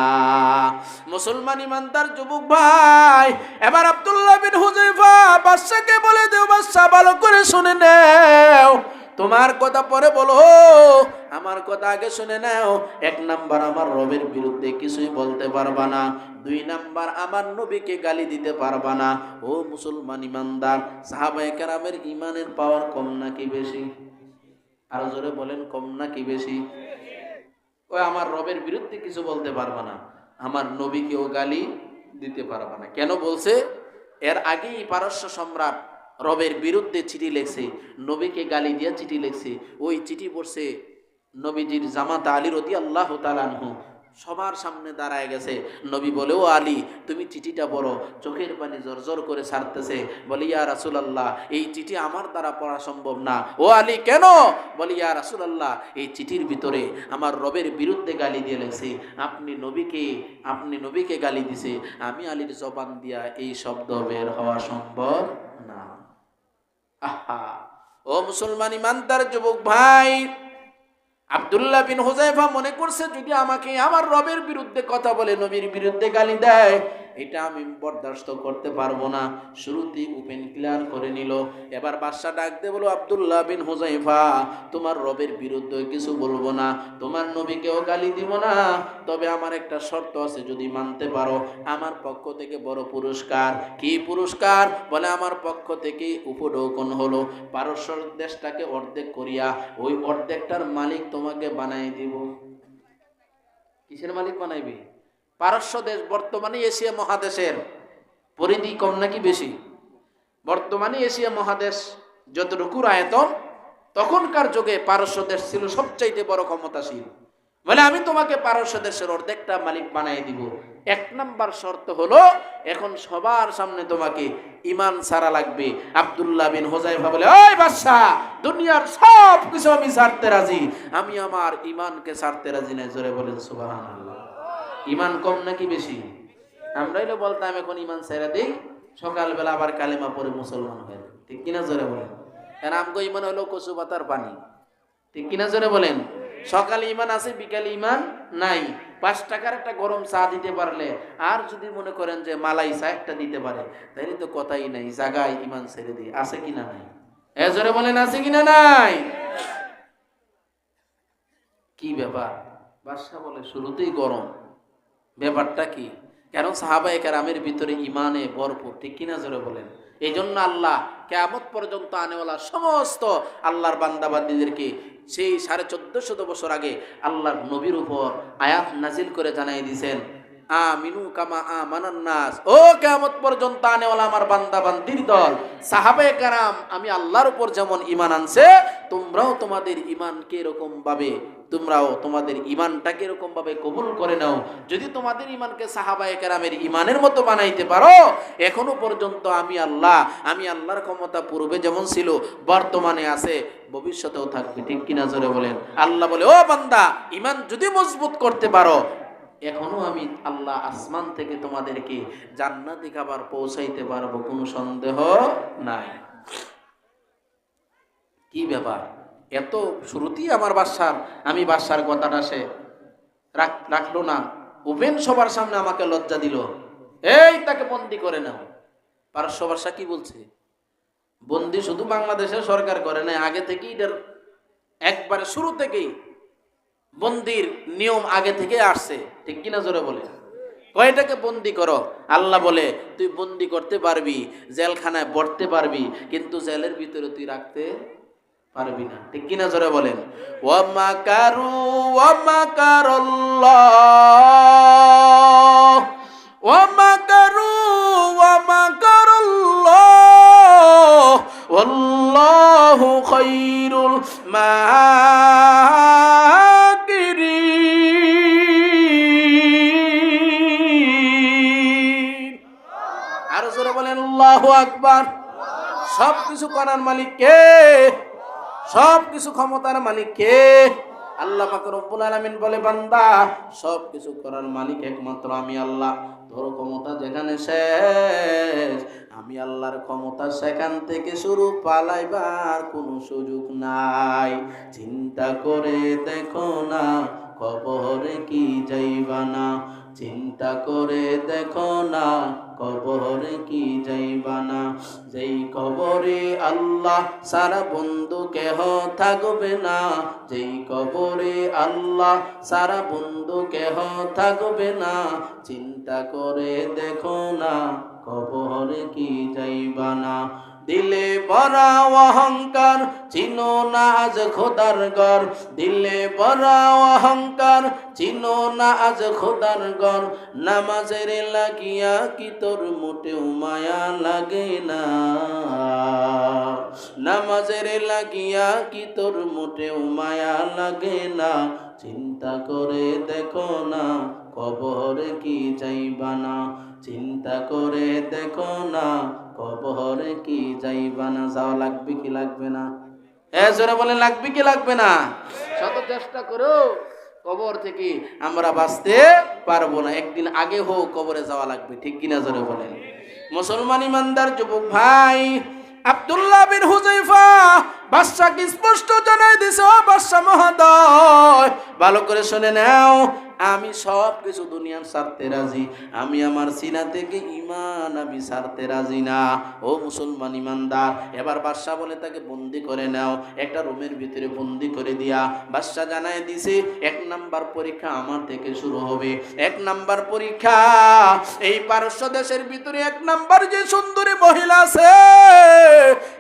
মুসলমান ইমানদার যুবক ভাই, এবার আব্দুল্লাহ বিন হুযায়ফা বাদশাকে বলে দেও, বাদশা ভালো করে শুনে নাও, তোমার কথা পরে বলো, আমার কথা আগে শুনে নাও। 1 নাম্বার, আমার রবের বিরুদ্ধে কিছুই বলতে পারবা না। 2 নাম্বার, আমার নবীকে গালি দিতে পারবা না। ও মুসলমান ইমানদার, সাহাবায়ে কেরামের ইমানের পাওয়ার কম নাকি বেশি? আরো জোরে বলেন, কম নাকি বেশি? ওই আমার রবের বিরুদ্ধে কিছু বলতে পারবা না, আমার নবীকেও গালি দিতে পারবা না। কেন বলছে? এর আগেই পারস্য সম্রাট রবের বিরুদ্ধে চিঠি লিখছে, নবীকে গালি দিয়ে চিঠি লিখছে। ওই চিঠি পড়ছে নবীজির জামাতা আলী রাদিয়াল্লাহু তাআলা আনহু, সবার সামনে দাঁড়ায় গেছে। নবী বলে, ও আলী, তুমি চিঠিটা পড়ো। চোখের পানি জরজর করে ছাড়তেছে। বলি, ইয়া রাসূলুল্লাহ, এই চিঠি আমার দ্বারা পড়া সম্ভব না। ও আলী, কেন? বলি, ইয়া রাসূলুল্লাহ, এই চিঠির ভিতরে আমার রবের বিরুদ্ধে গালি দিয়ে লেখছে, আপনি নবীকে গালি দিছে, আমি আলীর জবান দিয়া এই শব্দ বের হওয়া সম্ভব না। আহা, ও মুসলমান ইমানদার যুবক ভাই, আব্দুল্লাহ বিন হুযায়ফা মনে করছে যদি আমাকে আমার রবের বিরুদ্ধে কথা বলে, নবীর বিরুদ্ধে গালি দেয়, এটা আমি বরদাস্ত করতে পারবো না। শুরুতেই ওপেন ক্লিয়ার করে নিল। এবার বাদশা ডাক দিয়ে বলো, আব্দুল্লাহ বিন হুযায়ফা, তোমার রবের বিরুদ্ধে কিছু বলবো না, তোমার নবীকেও গালি দিব না, তবে আমার একটা শর্ত আছে, যদি মানতে পারো আমার পক্ষ থেকে বড় পুরস্কার। কি পুরস্কার? বলে, আমার পক্ষ থেকে উপঢৌকন হলো পারস্য দেশটাকে অর্ধেক করিয়া ওই অর্ধেকটার মালিক তোমাকে বানাই দিব। কিসের মালিক বানাইবি? পারস্য দেশ বর্তমানে এশিয়া মহাদেশের পরিধি কম নাকি বেশি? বর্তমানে এশিয়া মহাদেশ যতটুকুর আয়তন, তখনকার যুগে পারস্য দেশ ছিল সবচাইতে বড় ক্ষমতাশীল। বলে, আমি তোমাকে পারস্য দেশের অর্ধেকটা মালিক বানাই দিব। 1 নাম্বার শর্ত হলো, এখন সবার সামনে তোমাকে ঈমান ছাড়া লাগবে। আব্দুল্লাহ বিন হুযায়ফা বলে, ওই বাদশা, দুনিয়ার সব কিছু আমি ছাড়তে রাজি, আমি আমার ঈমানকে ছাড়তে রাজি না। জোরে বলেন সুবহানাল্লাহ। ঈমান কম নাকি বেশি? আমরা হইলে বলতাম এখন ঈমান ছেড়ে দেই, সকালবেলা আবার কালেমা পড়ে মুসলমান হয়ে যাবে। ঠিক কিনা জোরে বলেন? কারণ আমগো ঈমান হলো কচু পাতার পানি। ঠিক কিনা জোরে বলেন? সকালে ঈমান আছে, বিকালে ঈমান নাই। 5 টাকার একটা গরম চা দিতে পারলে, আর যদি মনে করেন যে মালাই চা একটা দিতে পারে, তাইলে তো কথাই নাই, জায়গায় ঈমান ছেড়ে দিয়ে। আছে কিনা নাই? জোরে বলেন, আছে কিনা নাই? কি ব্যাপার? বাদশা বলে, শুরুতেই গরম, ব্যাপারটা কি? কারণ সাহাবায়ে কেরামের ভিতরে ঈমানে ভরপুর। ঠিক কিনা জোরে বলেন? এই জন্য আল্লাহ কিয়ামত পর্যন্ত আনেওয়ালা সমস্ত আল্লাহর বান্দাবান্দীদেরকে সেই 1450 বছর আগে আল্লাহর নবীর উপর আয়াত নাজিল করে জানাই দিয়েছেন, আমিনু কামা আমানান নাস। ও কিয়ামত পর্যন্ত আনেওয়ালা আমার বান্দা বান্দির দল, সাহাবায়ে কেরাম আমি আল্লাহর উপর যেমন ঈমান আনছে, তোমরাও তোমাদের ঈমানকে এরকম ভাবে, তোমরাও তোমাদের ঈমানটাকে এরকম ভাবে কবুল করে নাও। যদি তোমাদের ঈমানকে সাহাবায়ে কেরামের ঈমানের মতো বানাইতে পারো, এখনো পর্যন্ত আমি আল্লাহর ক্ষমতা পূর্বে যেমন ছিল, বর্তমানে আছে, ভবিষ্যতেও থাকবে। ঠিক কিনা জোরে বলেন। আল্লাহ বলে, ও বান্দা, ঈমান যদি মজবুত করতে পারো, এখনো আমি আল্লাহ আসমান থেকে তোমাদেরকে জান্নাতি খাবার পৌঁছাইতে পারবো, কোনো সন্দেহ নাই। কি ব্যাপার, এত শুরুতেই আমার আমি বাদশার কথাটা সে রাখলো না, ওপেন সবার সামনে আমাকে লজ্জা দিল, এই তাকে বন্দি করে নাও। পারস্য বাদশা কি বলছে, বন্দি শুধু বাংলাদেশের সরকার করে নাই, আগে থেকেই এটার একবারে শুরু থেকেই বন্দির নিয়ম আগে থেকে আসছে। ঠিক কিনা জোরে বলে, কয়টাকে বন্দি করো? আল্লাহ বলে তুই বন্দি করতে পারবি, জেলখানায় পড়তে পারবি, কিন্তু জেলের ভিতরে তুই রাখতে পারবি না। ঠিক কিনা জোরে বলেন। ওয়া মাকারু ওয়া মাকারাল্লাহ ওয়া মাকারু ওয়া মাকারাল্লাহ ওয়াল্লাহু খায়রুল মাকিরিন। আরো জোরে বলেন আল্লাহু আকবার। সব কিছু করার মালিক কে? সব কিছু ক্ষমতার মালিক কে? আল্লাহ পাক রব্বুল আলামিন বলে, বান্দা সব কিছু করার মালিক একমাত্র আমি আল্লাহ। তোর ক্ষমতা যেখানে শেষ, আমি আল্লাহর ক্ষমতা সেখান থেকে শুরু, পালাইবার কোনো সুযোগ নাই। চিন্তা করে দেখো না, কবরে কি যাইবা না। চিন্তা করে দেখো না, কবরে কি যাইবা না। যেই কবরে আল্লাহ সারা বন্ধু কেহ থাকবে না। যেই কবরে আল্লাহ সারা বন্ধু কেহ থাকবে না। চিন্তা করে দেখো না, কবরে কি যাইবা না। দিলে বড়া অহংকার, চিনো না আজ খোদার ঘর। দিলে বড়া অহংকার, চিনো না আজ খোদার ঘর। নামাজের লাগিয়া কি তোর মোটেও মায়া লাগে না। নামাজের লাগিয়া কি তোর মোটেও মায়া লাগে না। চিন্তা করে দেখো না, কবরে কি যাইবা না। চিন্তা করে দেখো না, কবরে কি যাইবা না। যাওয়া লাগবে কি লাগবে না? জোরে বলে, লাগবে কি লাগবে না? শত চেষ্টা করো, কবর থেকে আমরা বাঁচতে পারবো না। একদিন আগে হোক কবরে যাওয়া লাগবে। ঠিক কিনা জোরে বলেন। মুসলমান ইমানদার যুবক ভাই, আব্দুল্লাহ বিন হুযায়ফা বাদশাকে স্পষ্ট জানাই দিছে, ও বাদশা মহোদয়, ভালো করে শুনে নাও, আমি সব কিছু দুনিয়ার ছাড়তে রাজি, আমি আমার সিনা থেকে ঈমান আমি ছাড়তে রাজি না। ও মুসলমান ইমানদার, এবার বাদশা বলে তাকে বন্দি করে নাও। একটা রুমের ভিতরে বন্দি করে দিয়া বাদশা জানায় দিছে, 1 নাম্বার পরীক্ষা আমার থেকে শুরু হবে। 1 নাম্বার পরীক্ষা, এই পারস্য দেশের ভিতরে 1 নাম্বার যে সুন্দরী মহিলা আছে,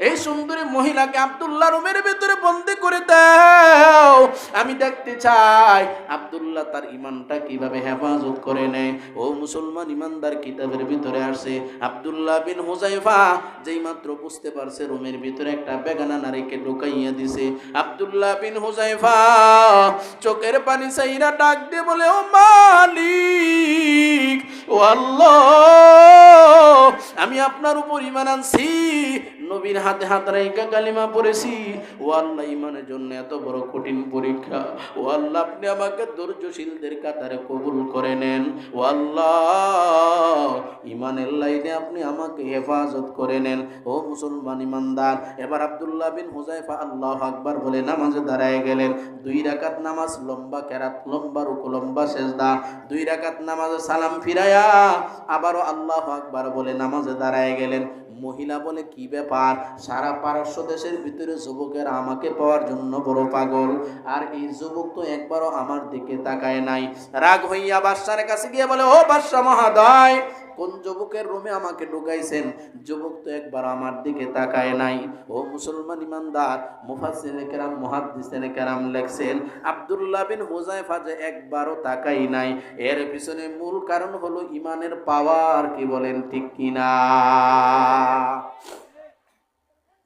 এই সুন্দরী মহিলাকে আব্দুল্লাহ রুমের ভিতরে বন্দি করে দাও। আমি দেখতে চাই আব্দুল্লাহ তার ঈমানটা কিভাবে হেফাজত করে নেয়। ও মুসলমান ইমানদার, কিতাবের ভিতরে আসে আব্দুল্লাহ বিন হুযায়ফা যেই মাত্র বুঝতে পারছে রুমের ভিতরে একটা বেগানা নারীকে ঢুকাইয়া দিছে, আব্দুল্লাহ বিন হুযায়ফা চোখের পানি চাইরা ডাক দিয়ে বলে, ও মালিক, ও আল্লাহ, আমি আপনার উপর ঈমান আনছি, নবীর হাতে হাত রাইখা কালিমা পড়েছি। ও আল্লাহ, ঈমানের জন্য এত বড় কঠিন পরীক্ষা, ও আল্লাহ আপনি আমাকে ধৈর্যশীলদের কাতারে কবুল করে নেন। ও আল্লাহ, ঈমানের লাইনে আপনি আমাকে হেফাজত করে নেন। ও মুসলমান ইমানদার, এবার আব্দুল্লাহ বিন হুযায়ফা আল্লাহু আকবার বলে নামাজে দাঁড়ায় গেলেন। 2 রাকাত নামাজ, লম্বা কেরাত, লম্বা রুকু, লম্বা সেজদা। 2 রাকাত নামাজে সালাম ফিরায়া আবারও আল্লাহু আকবার বলে নামাজে দাঁড়ায় গেলেন। মহিলা বলে, কি ব্যাপার, সারা পারস্য দেশের ভিতরে যুবকেরা আমাকে পাওয়ার জন্য বড় পাগল, আর এই যুবক তো একবারও আমার দিকে তাকায় নাই। রাগ হইয়া বাদশার কাছে গিয়ে বলে, ও বাদশা মহোদয়, কোন যুবকের রুমে আমাকে ঢুকাইছেন? যুবক তো একবার আমার দিকে তাকায় নাই। ও মুসলমান ইমানদার, মুফাসসিরে কেরাম, মুহাদ্দিসিনে কেরাম লেখছেন আব্দুল্লাহ বিন হুযায়ফা যে একবারও তাকাই নাই, এর পিছনে মূল কারণ হলো ইমানের পাওয়ার। কি বলেন ঠিক কিনা?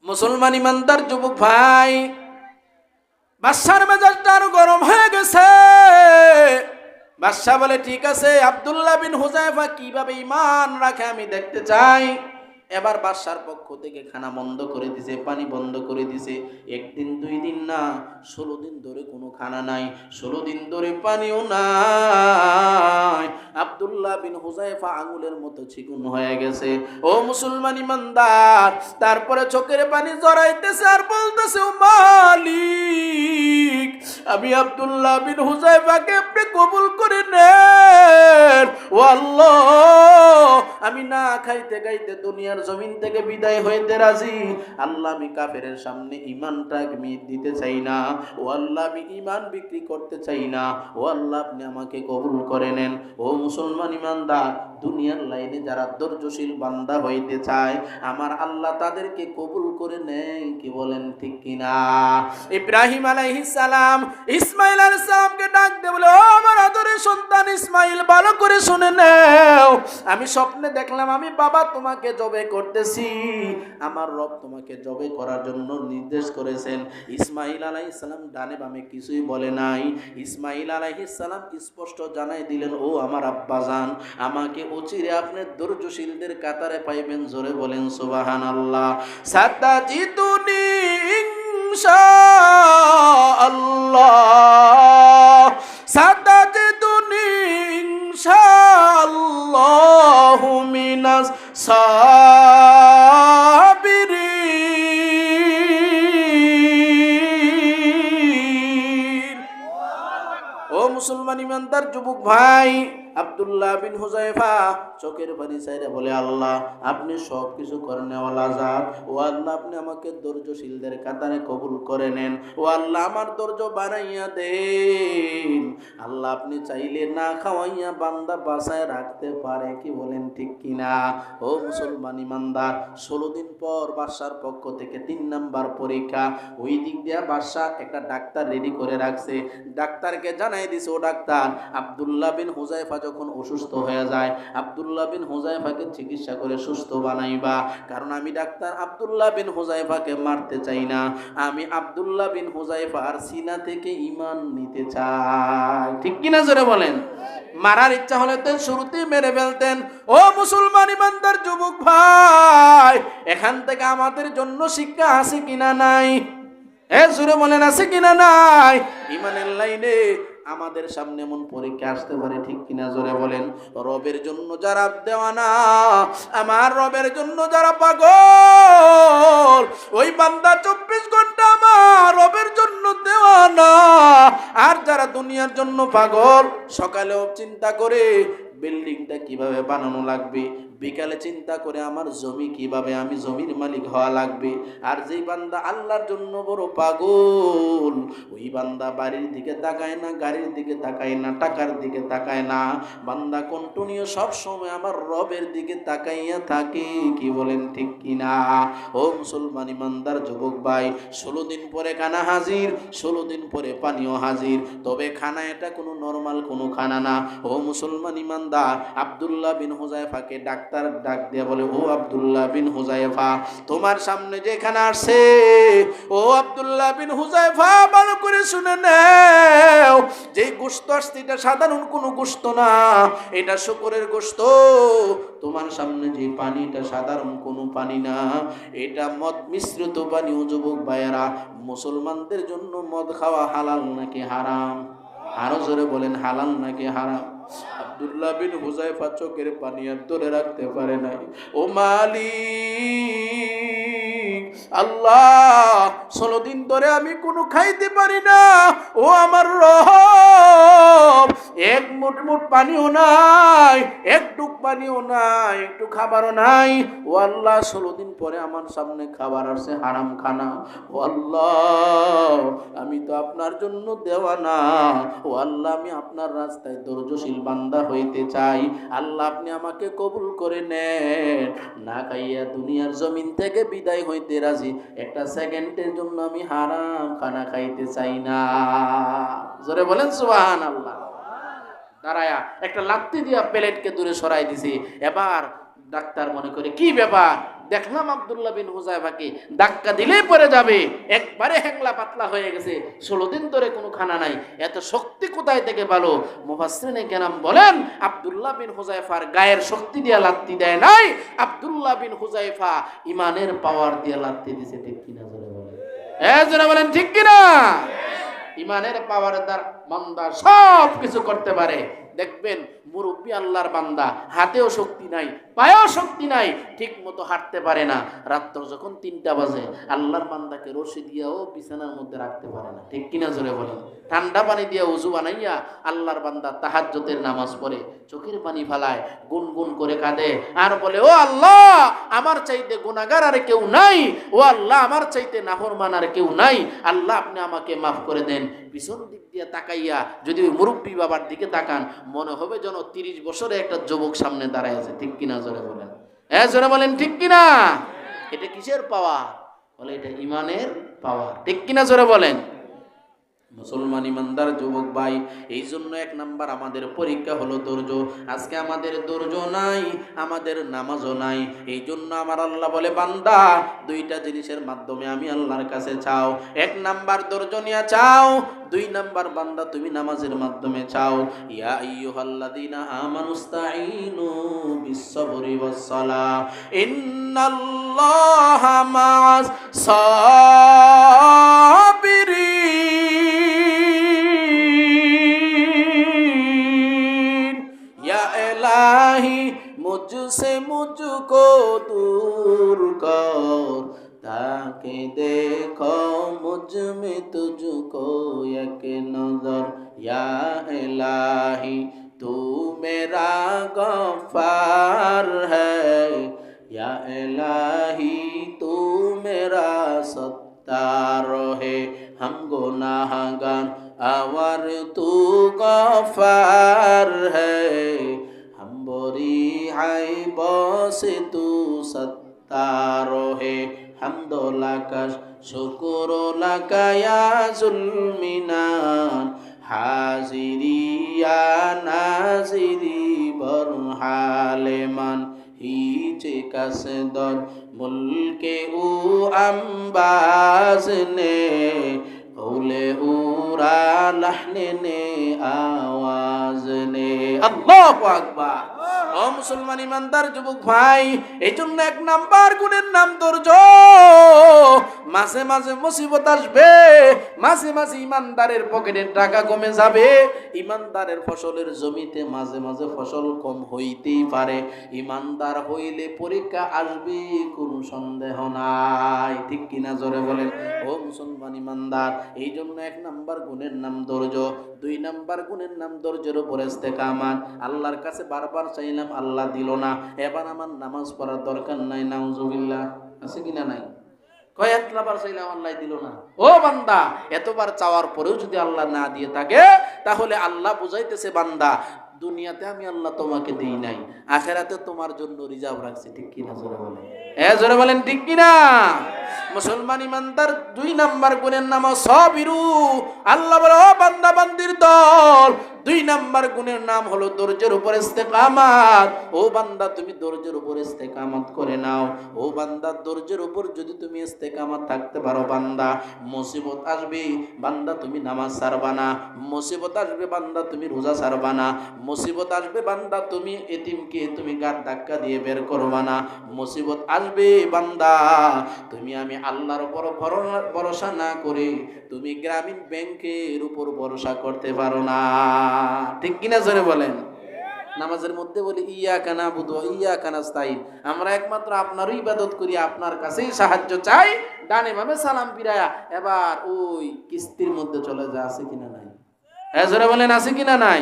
মুসলমান ইমানদার যুবক ভাই, বাদশার মেজাজটা আরো গরম হয়ে গেছে। বাদশা বলে, ঠিক আছে, আব্দুল্লাহ বিন হুযায়ফা কিভাবে ঈমান রাখে আমি দেখতে চাই। এবার বাদশার পক্ষ থেকে খানা বন্ধ করে দিছে, পানি বন্ধ করে দিছে। একদিন 2 দিন না, 16 দিন ধরে কোনো খানা নাই, 16 দিন ধরে পানিও নাই। আব্দুল্লাহ বিন হুযায়ফা আঙুলের মতো চিকন হয়ে গেছে। ও মুসলমান ইমানদার, তারপরে চোখের পানি জড়াইতেছে আর বলতেছে, ও মালিক, আমি আব্দুল্লাহ বিন হুযায়ফাকে আপনি কবুল করে নেন। ও আল্লাহ, আমি না খাইতে খাইতে দুনিয়ার জমিন থেকে বিদায় হইতে রাজি। আল্লাহ, আমি কাফেরের সামনে ঈমানটা আমি দিতে চাই না। ও আল্লাহ, আমি ঈমান বিক্রি করতে চাই না। ও আল্লাহ, আপনি আমাকে কবুল করে নেন। ও মুসলমান ইমানদার, দুনিয়ার লাইনে যারা ধৈর্যশীল বান্দা হইতে চায়, আমার আল্লাহ তাদেরকে কবুল করে নেন। কি বলেন ঠিক কিনা? ইব্রাহিম আলাইহিস সালাম ইসমাইল আলাইহিস সালামকে ডাক দিয়ে বলে, ও আমার আদরের সন্তান ইসমাইল, ভালো করে শুনে নাও। আমি স্বপ্নে দেখলাম আমি বাবা তোমাকে জবে করতেছি। আমার রব তোমাকে জবে করার জন্য নির্দেশ করেছেন। ইসমাইল আলাইহিস সালাম ডানে বামে কিছুই বলে নাই। ইসমাইল আলাইহিস সালাম স্পষ্ট জানাই দিলেন, ও আমার আব্বাজান, আমাকে অচিরে আপনি ধৈর্যশীলদের কাতারে পাইবেন। জোরে বলেন সুবহানাল্লাহ। সাতাজিদুনি ইনশাআল্লাহ, সাতাজিদুনি ইনশাআল্লাহু মিনাস সাবিরিন। ও মুসলমান ইমানদার যুবক ভাই, আব্দুল্লাহ বিন হুযায়ফা চোখের পানি চাইরে বলে, আল্লাহ, আপনি সব কিছু করে নেওয়ালা জাত। ও আল্লাহ, আপনি আমাকে ধৈর্যশীলদের কাতারে কবুল করে নেন। ও আল্লাহ, আমার ধৈর্য বানাইয়া দেন। আল্লাহ, আপনি চাইলে না খাওয়াইয়া বান্দা বাঁচায় রাখতে পারে। কি বলেন ঠিক কিনা? ও মুসলমান ইমানদার, 16 দিন পর বাদশার পক্ষ থেকে 3 নাম্বার পরীক্ষা। ওই দিক দিয়া বাদশা একটা ডাক্তার রেডি করে রাখছে। ডাক্তারকে জানাই দিছে, ও ডাক্তার, আব্দুল্লাহ বিন হুযায়ফা যখন অসুস্থ হয়ে যায়, আব্দুল্লাহ বিন হুযায়ফাকে চিকিৎসা করে সুস্থ বানাইবা। কারণ আমি ডাক্তার আব্দুল্লাহ বিন হুযায়ফাকে মারতে চাই না। আমি আব্দুল্লাহ বিন হুযায়ফার সিনা থেকে ঈমান নিতে চাই। ঠিক কিনা জোরে বলেন? মারার ইচ্ছা হলে তো শুরুতেই মেরে ফেলতেন। ও মুসলমান ইমানদার যুবক ভাই, এখান থেকে আমাদের জন্য শিক্ষা আছে কিনা নাই? জোরে বলেন, আছে কিনা নাই? ঈমানের লাইনে আমাদের সামনে এমন পরীক্ষা আসতে পারে, ঠিক কিনা জোরে বলেন? রবের জন্য যারা দেওয়ানা, আমার রবের জন্য যারা পাগল, ওই বান্দা 24 ঘন্টা আমার রবের জন্য দেওয়ানা। আর যারা দুনিয়ার জন্য পাগল, সকালেও চিন্তা করে বিল্ডিংটা কিভাবে বানানো লাগবে, বিকালে চিন্তা করে আমার জমি কিভাবে আমি জমির মালিক হওয়া লাগবে। আর যেই বান্দা আল্লাহর জন্য বড় পাগল, ওই বান্দা বাড়ির দিকে তাকায় না, গাড়ির দিকে তাকায় না, টাকার দিকে তাকায় না। বান্দা কন্টিনিউ সব সময় আমার রবের দিকে তাকাইয়া থাকে। কি বলেন ঠিক কিনা? ও মুসলমান ইমানদার যুবক ভাই, 16 দিন পরে খানা হাজির, 16 দিন পরে পানিও হাজির। তবে খানা এটা কোনো নরমাল কোনো খানা না। ও মুসলমান ইমানদার, আব্দুল্লাহ বিন হুযায়ফাকে ডাক্তার ডাক দিয়ে বলে, ও আব্দুল্লাহ বিন হুযায়ফা, তোমার সামনে যেখানে আসছে, ও আব্দুল্লাহ বিন হুযায়ফা, ভালো করে শুনে নাও। যে গোশত আসছে এটা সাধারণ কোনো গোশত না, এটা শুকরের গোশত। তোমার সামনে যে পানি, এটা সাধারণ কোনো পানি না, এটা মদ মিশ্রিত পানি। ও যুবক ভাইয়েরা, মুসলমানদের জন্য মদ খাওয়া হালাল নাকি হারাম? আরো জোরে বলেন, হালাল নাকি হারাম? আব্দুল্লাহ বিন হুযায়ফা চোখের পানি আর ধরে রাখতে পারে নাই। ও মালিক, আল্লাহ 16 দিন ধরে আমি কোনো খাইতে পারি না, ও আমার রব, এক মুঠ পানিও নাই, একটু পানিও নাই, একটু খাবারও নাই। ও আল্লাহ 16 দিন পরে আমার সামনে খাবার আসছে, হারাম খানা। ও আল্লাহ, আমি তো আপনার জন্য দেওয়ানা। ও আল্লাহ, আমি আপনার রাস্তায় ধৈর্যশীল বান্দা হইতে চাই। আল্লাহ, আপনি আমাকে কবুল করে নেন। না খাইয়া দুনিয়ার জমিন থেকে বিদায় হইতে রাজি, একটা সেকেন্ডের জন্য আমি হারাম খানা খাইতে চাই না। জোরে বলেন সুবহানাল্লাহ। দাঁড়ায়া একটা লাত্তি দিয়া প্লেটকে দূরে সরাই দিছি। এবার ডাক্তার মনে করে কি ব্যাপার, দেখলাম আব্দুল্লাহ বিন হুযায়ফাকে ধাক্কা দিলেই পড়ে যাবে, একবারে হ্যাংলা পাতলা হয়ে গেছে, 16 দিন ধরে কোনো খানা নাই, এত শক্তি কোথায় থেকে পেলো? মুফাসসিরিনে কেরাম বলেন, আব্দুল্লাহ বিন হুযায়ফার গায়ের শক্তি দিয়া লাত্তি দেয় নাই, আব্দুল্লাহ বিন হুযায়ফা ইমানের পাওয়ার দিয়া লাত্তি দিছে। ঠিক কিনা জোরে বলেন, জোরে বলেন ঠিক কিনা? ইমানের পাওয়ারের দ্বারা বান্দা সব কিছু করতে পারে। দেখবেন মুরব্বী আল্লাহর বান্দা, হাতেও শক্তি নাই, পায়েও শক্তি নাই, ঠিক মতো হাঁটতে পারে না। রাত্র যখন 3টা বাজে, আল্লাহর বান্দাকে রশি দিয়েও বিছানার মধ্যে রাখতে পারে না। ঠিক কিনা জোরে বলেন? ঠান্ডা পানি দিয়ে উযু বানাইয়া আল্লাহর বান্দা তাহাজ্জুদের নামাজ পড়ে, চোখের পানি ফালায়, গুনগুন করে কাঁদে, আর বলে, ও আল্লাহ, আমার চাইতে গুনাহগার আর কেউ নাই, ও আল্লাহ, আমার চাইতে নাফরমান আর কেউ নাই, আল্লাহ আপনি আমাকে মাফ করে দেন। পিছন দিক দিয়ে তাকাইয়া যদি ওই মুরব্বী বাবার দিকে তাকান, মনে হবে যেন 30 বছরে একটা যুবক সামনে দাঁড়ায় আছে। ঠিক কিনা জোরে বলেন, জোরে বলেন ঠিক কিনা? এটা কিসের পাওয়ার? বলে এটা ইমানের পাওয়ার। ঠিক কিনা জোরে বলেন? মুসলমান ইমানদার যুবক ভাই, এই জন্য 1 নাম্বার আমাদের পরীক্ষা হলো ধৈর্য। আজকে আমাদের ধৈর্য নাই, আমাদের নামাজও নাই। এই জন্য আমার আল্লাহ বলে, বান্দা 2টা জিনিসের মাধ্যমে আমি আল্লাহর কাছে চাও। 1 নাম্বার ধৈর্য নিয়ে চাও, 2 নাম্বার বান্দা তুমি নামাজের মাধ্যমে চাও। ইয়া আইয়ুহাল্লাযীনা আমানুস্তাঈনু বিস-সাবরি ওয়াস-সালাহ ইন্নাল্লাহা মা'আস साबिरीन। या इलाही मुझसे मुझको दूर कर, ताकि देखो मुझ में तुझको एक नजर। या इलाही तू मेरा गफ्फार है, या इलाही तू मेरा सत्तार है। हम गुनाहगार और तू गफ्फार है, हम बुरी आइबों से तू सत्तार है। हम्दो लका शुक्र लका या जुल्मिनान, हाजिरी या नाजिरी बरहालेमान। हिचे कसदर मुल्के उ अंबाज ने, कौले उरा लहने ने आवाज ने। अल्लाहु আকবার। ও মুসলমান ইমানদার যুবক ভাই, এই জন্য 1 নাম্বার গুণের নাম ধৈর্য। মাঝে মাঝে মুসিবত আসবে, মাঝে মাঝে ইমানদারের পকেটের টাকা কমে যাবে, ইমানদারের ফসলের জমিতে মাঝে মাঝে ফসল কম হইতেই পারে। ইমানদার হইলে পরীক্ষা আসবে, কোনো সন্দেহ নাই। ঠিক কিনা জোরে বলেন? ও মুসলমান ইমানদার, এই জন্য 1 নাম্বার গুণের নাম ধৈর্য। 2 নাম্বার গুণের নাম ধৈর্যের উপর ইস্তেকামাত। আল্লাহর কাছে বারবার চাইলাম, আল্লাহ দিল না, এবার আমার নামাজ পড়ার দরকার নাই। নাউজুবিল্লাহ, আছে কিনা নাই? কয়েকবার চাইলাম, আল্লাহ দিল না। ও বান্দা, এতবার চাওয়ার পরেও যদি আল্লাহ না দিয়ে থাকে, তাহলে আল্লাহ বুঝাইতেছে, বান্দা দুনিয়াতে আমি আল্লাহ তোমাকে দেই নাই, আখিরাতে তোমার জন্য রিজার্ভ রাখছি। ঠিক কিনা জোরে বলেন? জোরে বলেন ঠিক কিনা? মুসলমান ইমানদার 2 নাম্বার গুণের নাম সাবিরু। আল্লাহ বলে, ও বান্দা বান্দির দল, 2 নাম্বার গুণের নাম হলো ধৈর্যের উপর ইস্তেকামাত। ও বান্দা, তুমি ধৈর্যের উপর ইস্তেকামাত করে নাও। ও বান্দা, ধৈর্যের উপর যদি তুমি ইস্তেকামাত থাকতে পারো, বান্দা মুসিবত আসবে, বান্দা তুমি নামাজ ছাড়বা না। মুসিবত আসবে, বান্দা তুমি রোজা ছাড়বা না। মুসিবত আসবে, বান্দা তুমি এতিমকে তুমি গার ধাক্কা দিয়ে বের করবা না। মুসিবত আসবে, বান্দা তুমি আমি আল্লাহর উপর ভরসা না করে তুমি গ্রামীণ ব্যাংকের উপর ভরসা করতে পারো না। ঠিক কিনা জোরে বলেন? নামাজের মধ্যে বলি, ইয়াকা নাবুদু ওয়া ইয়াকা নাস্তাইন, আমরা একমাত্র আপনারই ইবাদত করি, আপনার কাছেই সাহায্য চাই। ডানে বামে সালাম ফিরায়া এবার ওই কিস্তির মধ্যে চলে যায়, আছে কিনা নাই? হ্যাঁ জোরে বলেন, আছে কিনা নাই?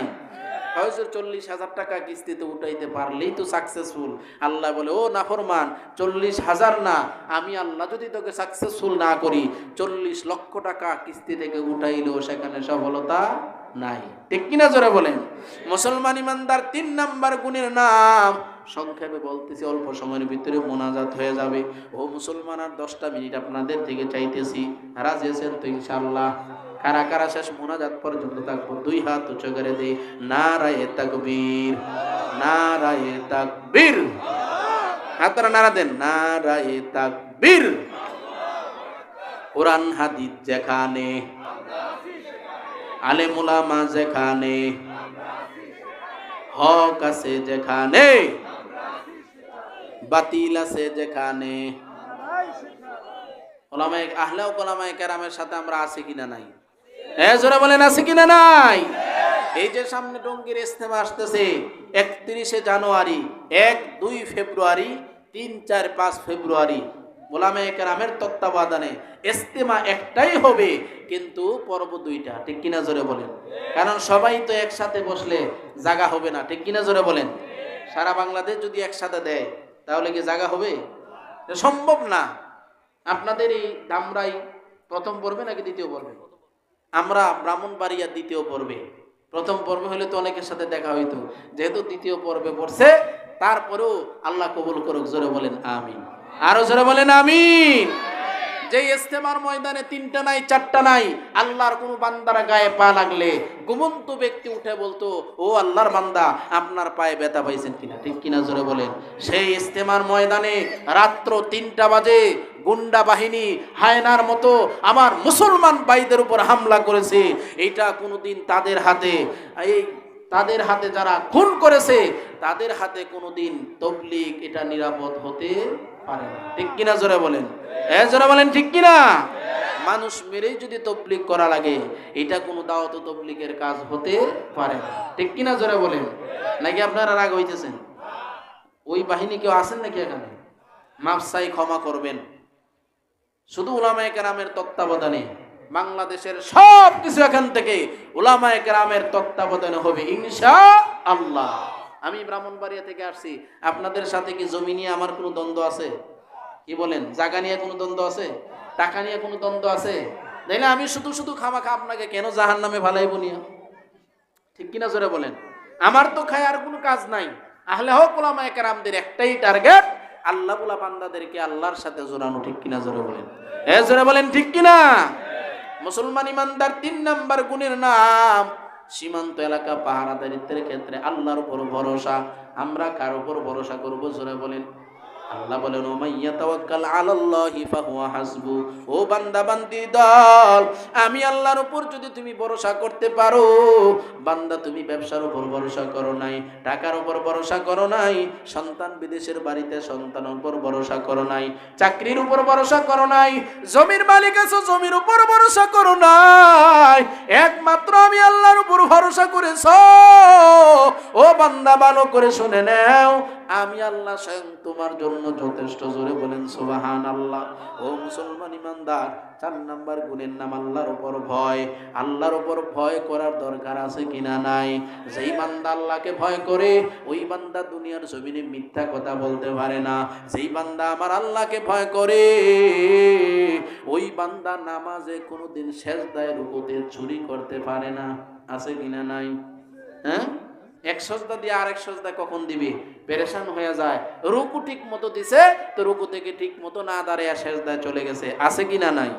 40,000 টাকা কিস্তিতে উঠাইতে পারলেই তো সাকসেসফুল। আল্লাহ বলে, ও নাফরমান, 40,000 না, আমি আল্লাহ যদি তোকে সাকসেসফুল না করি 40 লক্ষ টাকা কিস্তি থেকে উঠাইলেও সেখানে সফলতা নাই। ঠিক কিনা জোরে বলেন? মুসলমান ইমানদার 3 নাম্বার গুণের নাম সংক্ষেপে বলতেছি, অল্প সময়ের ভিতরে মোনাজাত হয়ে যাবে। ও মুসলমান, আর 10টা মিনিট আপনাদের থেকে চাইতেছি, রাজি আছেন তো ইনশাআল্লাহ? কারা কারা শেষ মোনাজাত পর্যন্ত থাকবো? 2 হাত উঁচু করে দেই, নারায়ে তাকবীর, নারায়ে তাকবীর। হাতরা নারা দেন, নারায়ে তাকবীর। কোরআন হাদিস যেখানে, আলেম উলামা যেখানে, হক আছে যেখানে, বাতিল আছে যেখানে, ওলামায়ে আহলে ও ওলামায়ে কেরামের সাথে আমরা আছি কিনা নাই? জোরে বলেন, আছে কিনা নাই? এই যে সামনে টঙ্গীর ইজতেমা আসতেছে 31শে জানুয়ারি, 1-2 ফেব্রুয়ারি, 3-4-5 ফেব্রুয়ারি, ওলামায়ে কেরামের তত্ত্বাবধানে ইজতেমা একটাই হবে, কিন্তু পর্ব 2টা। ঠিক কিনা জোরে বলেন? কারণ সবাই তো একসাথে বসলে জায়গা হবে না। ঠিক কিনা জোরে বলেন? সারা বাংলাদেশ যদি একসাথে দেয় তাহলে কি জায়গা হবে? সম্ভব না। আপনাদের এই ধামরাই প্রথম পর্বে নাকি দ্বিতীয় পর্বে? আমরা ব্রাহ্মণবাড়িয়া দ্বিতীয় পর্বে। প্রথম পর্বে হলে তো অনেকের সাথে দেখা হইতো, যেহেতু দ্বিতীয় পর্বে পড়ছে, তারপরেও আল্লাহ কবুল করুক। জোরে বলেন আমিন। আরো জোরে বলেন আমিন। যে ইজতেমার ময়দানে 3টা নাই 4টা নাই, আল্লাহর কোন বান্দার গায়ে পা লাগলে ঘুমন্ত ব্যক্তি উঠে বলতো, ও আল্লাহর বান্দা, আপনার পায়ে ব্যথা পাইছেন কিনা? ঠিক কিনা জোরে বলেন? সেই ইজতেমার ময়দানে রাত্র 3টা বাজে গুন্ডা বাহিনী হায়নার মতো আমার মুসলমান ভাইদের উপর হামলা করেছে। এইটা কোনোদিন তাদের হাতে যারা খুন করেছে তাদের হাতে কোনোদিন তবলিগ এটা নিরাপদ হতে পারে না। ঠিক কিনা জোরে বলেন? জোরে বলেন, ঠিক কিনা? মানুষ মেরেই যদি তবলিগ করা লাগে, এটা কোনো দাওয়াত ও তবলিগের কাজ হতে পারে না। ঠিক কিনা জোরে বলেন? নাকি আপনারা রাগ হইতেছেন? ওই বাহিনী কেউ আছেন নাকি এখানে? মাফ চাই, ক্ষমা করবেন। শুধু উলামায়ে কেরামের তত্ত্বাবধানে বাংলাদেশের সব কিছু এখান থেকে উলামায়ে কেরামের তত্ত্বাবধানে হবে ইনশাআল্লাহ। আমি ব্রাহ্মণবাড়িয়া থেকে আসছি, আপনাদের সাথে কি জমি নিয়ে আমার কোনো দ্বন্দ্ব আছে? কি বলেন? জায়গা নিয়ে কোনো দ্বন্দ্ব আছে? টাকা নিয়ে কোনো দ্বন্দ্ব আছে? তাইলে আমি শুধু খামাখা আপনাকে কেন জাহান্নামে ভালাইব নিয়া? ঠিক কিনা জোরে বলেন? আমার তো খায় আর কোনো কাজ নাই। আহলে হক উলামায়ে কেরামদের একটাই টার্গেট, আল্লাহ বলা বান্দাদেরকে আল্লাহর সাথে জোড়ানো। ঠিক কিনা জোরে বলেন? জোরে বলেন, ঠিক কিনা? মুসলমান ইমানদার 3 নাম্বার গুণের নাম সীমান্ত এলাকা পাহারাদারিত্বের ক্ষেত্রে আল্লাহর উপর ভরসা। আমরা কার উপর ভরসা করব? জোরে বলেন। আল্লাহ বলেন, ও মাইয়া তাওয়াক্কাল আলাল্লাহি ফাহুয়া হাসবু। ও বান্দা বান্দি দল, আমি আল্লাহর উপর যদি তুমি ভরসা করতে পারো, বান্দা তুমি ব্যবসার উপর ভরসা করো নাই, টাকার উপর ভরসা করো নাই, সন্তান বিদেশের বাড়িতে সন্তানের উপর ভরসা করো নাই, চাকরির উপর ভরসা করো নাই, জমির মালিক আছো জমির উপর ভরসা করো নাই, একমাত্র আমি আল্লাহর উপর ভরসা করেছো, ও বান্দা ভালো করে শুনে নাও, আমি আল্লাহ স্বয়ং তোমার জন্য যথেষ্ট। জোরে বলেন সুবহানাল্লাহ। ও মুসলমান ইমানদার, 4 নাম্বার গুণের নাম আল্লাহর উপর ভয়। আল্লাহর উপর ভয় করার দরকার আছে কিনা নাই? যেই বান্দা আল্লাহকে ভয় করে ওই বান্দা দুনিয়ার জমিনে মিথ্যা কথা বলতে পারে না। যেই বান্দা আমার আল্লাহকে ভয় করে ওই বান্দা নামাজে কোনোদিন সেজদায় রুকুতে চুরি করতে পারে না। আছে কিনা নাই? হ্যাঁ, এক সজদা দিয়ে আরেক সজদা কখন দিবে পেরেশান হয়ে যায়। রুকু ঠিক মতো দিছে তো রুকু থেকে ঠিক মতো না দাঁড়িয়ে সেজদায় চলে গেছে। আছে কিনা নাই?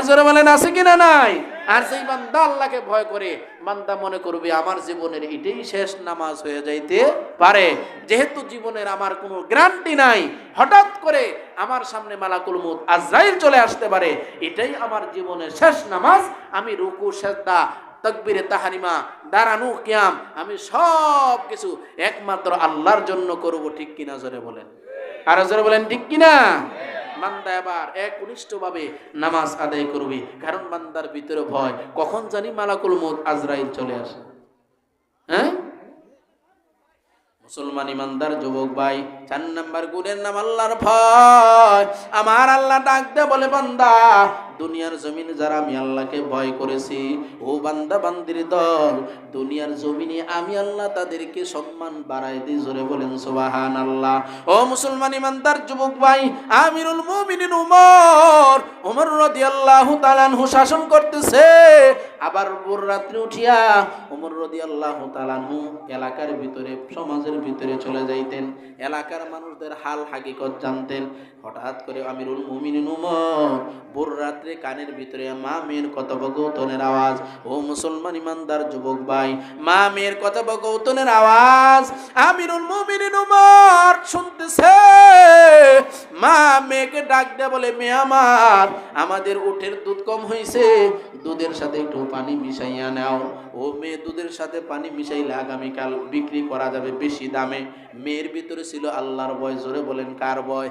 জোরে বলেন, আছে কিনা নাই? আর সেই বান্দা আল্লাহকে ভয় করে, বান্দা মনে করবে আমার জীবনের এটাই শেষ নামাজ হয়ে যাইতে পারে, যেহেতু জীবনের আমার কোনো গ্যারান্টি নাই, হঠাৎ করে আমার সামনে মালাকুল মউত আজরাইল চলে আসতে পারে, এটাই আমার জীবনের শেষ নামাজ। আমি রুকু সেজদা তাকবীরে তাহরিমা দাঁড়ানো কিয়াম আমি সব কিছু একমাত্র আল্লাহর জন্য করব। ঠিক কিনা জোরে বলেন? আর জোরে বলেন, ঠিক কিনা? বান্দা এবার একনিষ্ঠভাবে নামাজ আদায় করবে, কারণ বান্দার ভিতরে ভয়, কখন জানি মালাকুল মউত আজরাইল চলে আসে। হ্যাঁ, মুসলমান ইমানদার যুবক ভাই, 4 নাম্বার গুণের নাম আল্লাহর ভয়। আমার আল্লাহ ডাক দে বলে, বান্দা দুনিয়ার জমিনে যারা আমি আল্লাহকে ভয় করেছি, ও বান্দা বান্দির দল, দুনিয়ার জমিনে আমি আল্লাহ তাদেরকে সম্মান বাড়াই দিই। জোরে বলেন সুবহানাল্লাহ। ও মুসলমান ইমানদার যুবক ভাই, আমিরুল মুমিনিন ওমর রাদিয়াল্লাহু তাআলা আনহু শাসন করতেছে। আবার ভোর রাত্রে উঠিয়া ওমর রাদিয়াল্লাহু তাআলা আনহু এলাকার ভিতরে, সমাজের ভিতরে চলে যাইতেন, এলাকার মানুষদের হাল হাকিকত জানতেন। হঠাৎ করে আমিরুল মুমিনিন ওমর ভোর রাত্রে কানের ভিতরে মা মেয়ের কথোপকথনের আওয়াজ। ও মুসলমান ইমানদার যুবক ভাই, মা মেয়ের কথোপকথনের আওয়াজ আমিরুল মুমিনিন ওমর শুনতেছে। মা মেয়েকে ডাক দেয়া বলে, মেয়ে আমার, আমাদের উটের দুধ কম হয়েছে, দুধের সাথে একটু পানি মিশাইয়া নাও। ও মেয়ে, দুধের সাথে পানি মিশাইলে আগামীকাল বিক্রি করা যাবে বেশি দামে। মেয়ের ভিতরে ছিল আল্লাহর ভয়। জোরে বলেন কার ভয়?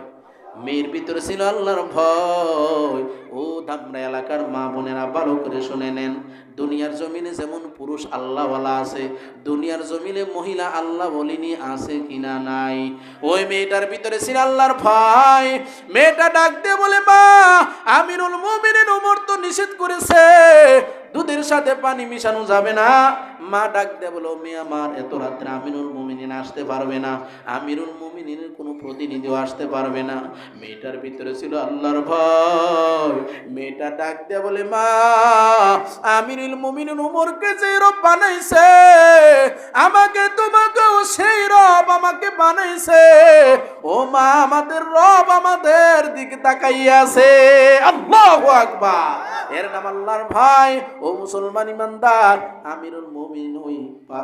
মেয়ের ভিতরে ছিল আল্লাহর ভয়। ও ধামরা এলাকার মা বোনেরা ভালো করে শুনে নেন, দুনিয়ার জমিনে যেমন পুরুষ আল্লাহওয়ালা আছে, দুনিয়ার জমিনে মহিলা আল্লাহ বলিনি আছে কিনা নাই? ওই মেয়েটার ভিতরে ছিল আল্লাহর ভয়। মেয়েটা ডাক দিয়ে বলে, মা, আমিরুল মুমিনিন ওমর তো নিষেধ করেছে, দুধের সাথে পানি মিশানো যাবে না। মা ডাক দিয়ে বলো, মেয়ে আমার, এত রাত্রে আমিরুল মুমিনিন আসতে পারবে না, আমিরুল মুমিনিনের কোনো প্রতিনিধিও আসতে পারবে না। মেয়েটার ভিতরে ছিল আল্লাহর ভয়। মেয়েটা ডাক দিয়ে বলে, মা, আমিরুল মুমিনিন ওমরকে যে রব বানাইছে, আমাকে তোমাকেও সেই রব আমাকে বানাইছে। ও মা, আমাদের রব আমাদের দিকে তাকাইয়া আছে। আল্লাহু আকবার। এর নাম আল্লাহর ভয়। ও মুসলমান ইমানদার, আমিরুল মুমিনিন ওই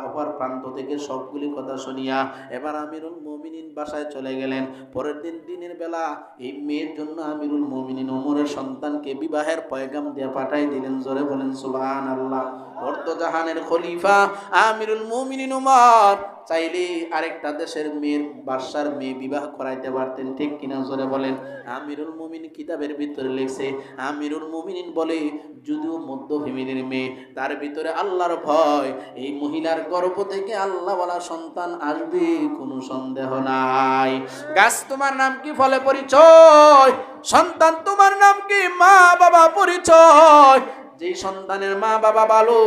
অপর প্রান্ত থেকে সবগুলি কথা শুনিয়া এবার আমিরুল মুমিনিন বাসায় চলে গেলেন। পরের দিন দিনের বেলা এই মেয়ের জন্য আমিরুল মুমিনিন ওমরের সন্তানকে বিবাহের পয়গাম দিয়ে পাঠাই দিলেন। জোরে বলেন সুবহানাল্লাহ। অর্ধজাহানের খলিফা আমিরুল মুমিনিন ওমর চাইলে আরেকটা দেশের মেয়ের, বাদশার মেয়ে বিবাহ করাইতে পারতেন, ঠিক কিনা? জোরে বলেন। আমিরুল মুমিনিন কিতাবের ভিতরে লিখছে, আমিরুল মুমিনিন বলে, যদিও মধ্য ফ্যামিলির মেয়ে, তার ভিতরে আল্লাহর ভয়, এই মহিলার গর্ভ থেকে আল্লাহওয়ালা সন্তান আসবে কোনো সন্দেহ নাই। গাছ তোমার নাম কি, ফলে পরিচয়। সন্তান তোমার নাম কি, মা বাবা পরিচয়। যেই সন্তানের মা বাবা ভালো,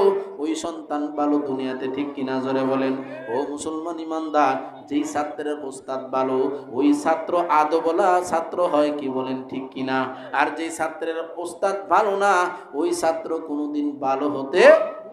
ওই সন্তান ভালো দুনিয়াতে, ঠিক কিনা? জোরে বলেন। ও মুসলমান ইমানদার, যেই ছাত্রের ওস্তাদ ভালো, ওই ছাত্র আদবলা ছাত্র হয়, কি বলেন ঠিক কিনা? আর যেই ছাত্রের ওস্তাদ ভালো না, ওই ছাত্র কোনোদিন ভালো হতে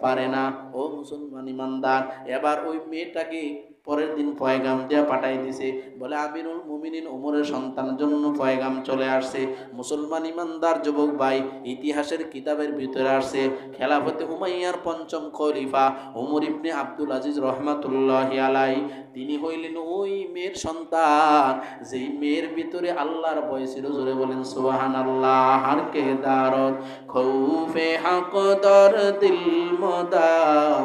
পারে না। ও মুসলমান ইমানদার, এবার ওই মেয়েটাকে পরের দিন পয়গাম দিয়ে পাঠাই দিছে, বলে আমিরুল মুমিনিন ওমরের সন্তানের জন্য পয়গাম চলে আসছে। মুসলমান ইমানদার যুবক ভাই, ইতিহাসের কিতাবের ভিতরে আসছে, খেলাফতে উমাইয়ার পঞ্চম খলিফা ওমর ইবনে আব্দুল আজিজ রহমাতুল্লাহি আলাই, তিনি হইলেন ওই মেয়ের সন্তান, যেই মেয়ের ভিতরে আল্লাহর ভয় ছিল। জোরে বলেন সুবহানাল্লাহ। আর কে দারত খৌফে হক দর দিল মদাম,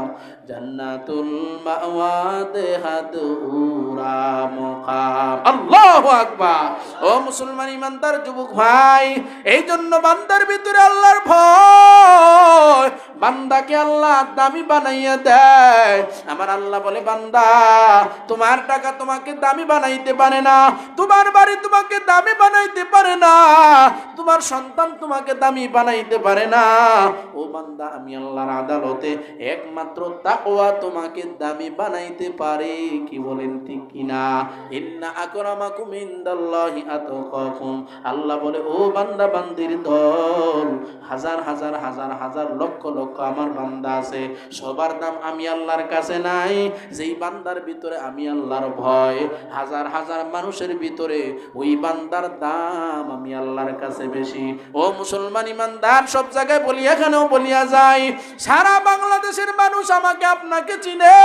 জান্নাতুল মাওয়াদ হাদুরা মুকাম। আল্লাহু আকবার। ও মুসলমান ইমানদার যুবক ভাই, এই জন্য বান্দার ভিতরে আল্লাহর ভয়, বান্দাকে আল্লাহ দামি বানাইয়া দেয়। আমার আল্লাহ বলে, বান্দা, তোমার টাকা তোমাকে দামি বানাইতে পারে না, তোমার বাড়ি তোমাকে দামি বানাইতে পারে না, তোমার সন্তান তোমাকে দামি বানাইতে পারে না। ও বান্দা, আমি আল্লাহর আদালতে একমাত্র তাকওয়া তোমাকে দামি বানাইতে পারে, কি বলেন ঠিক কিনা? ইন্না আকরামাকুম ইনদাল্লাহি আতকাকুম। আল্লাহ বলে, ও বান্দা বান্দির দল, হাজার হাজার হাজার হাজার লক্ষ লক্ষ আমার বান্দা আছে, সবার দাম আমি আল্লাহর কাছে নাই। যেই বান্দার ভিতরে আমি আল্লাহর ভয়, হাজার হাজার মানুষের ভিতরে ওই বান্দার দাম আমি আল্লাহর কাছে বেশি। ও মুসলমান ইমানদার, সব জায়গায় বলি, এখানেও বলিয়া যায়, সারা বাংলাদেশের মানুষ আমাকে আপনাকে চিনে।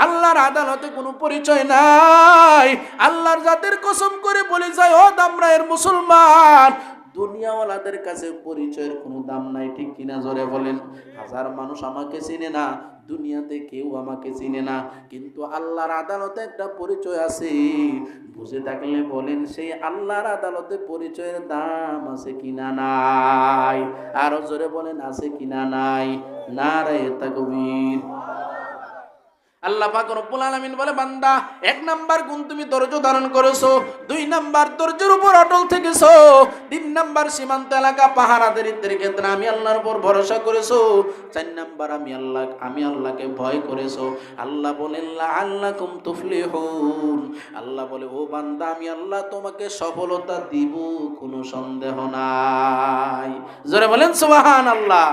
আল্লাহর আদালতে কোনো পরিচয় নাই। আল্লাহর জাতের কসম করে বলে যায়, ও দামরায়ের মুসলমান, দুনিয়াওয়ালাদের কাছে পরিচয়ের কোনো দাম নাই, ঠিক কিনা? জোরে বলেন। হাজার মানুষ আমাকে চিনে না, দুনিয়াতে কেউ আমাকে চিনে না, কিন্তু আল্লাহর আদালতে একটা পরিচয় আছে। বুঝে থাকলে বলেন, সেই আল্লাহর আদালতে পরিচয়ের দাম আছে কিনা নাই? আরো জোরে বলেন, আছে কিনা নাই? নারে তাকবীর। আল্লাহ পাক রব্বুল আলামিন বলে, বান্দা, 1 নাম্বার গুণ তুমি ধৈর্য ধারণ করেছো, 2 নাম্বার ধৈর্যের উপর অটল থেকেছো, 3 নাম্বার সীমান্ত এলাকা পাহারাদারিত্বের ক্ষেত্রে আমি আল্লাহর উপর ভরসা করেছো, 4 নাম্বার আমি আল্লাহকে ভয় করেছো। আল্লাহ বলেন লাআল্লাকুম তুফলিহুন, আল্লাহ বলে, ও বান্দা, আমি আল্লাহ তোমাকে সফলতা দিব, কোনো সন্দেহ নাই। জোরে বলেন সুবহানাল্লাহ।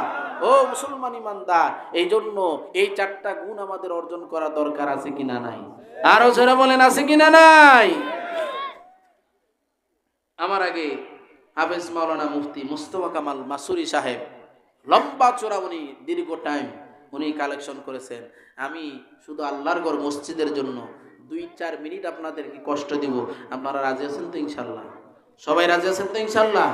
ও মুসলমান ইমানদার, এই জন্য এই 4টা গুণ আমাদের অর্জন করা দরকার, আছে কিনা নাই? আরো জোরে বলেন, আছে কিনা নাই? আমার আগে হাফেজ মাওলানা মুফতি মুস্তাফা কামাল মাসুরি সাহেব, লম্বা চোরা, উনি দীর্ঘ টাইম উনি কালেকশন করেছেন। আমি শুধু আল্লাহর ঘর মসজিদের জন্য 2-4 মিনিট আপনাদেরকে কষ্ট দিব। আপনারা রাজি আছেন তো ইনশাল্লাহ? সবাই রাজি আছেন তো ইনশাল্লাহ?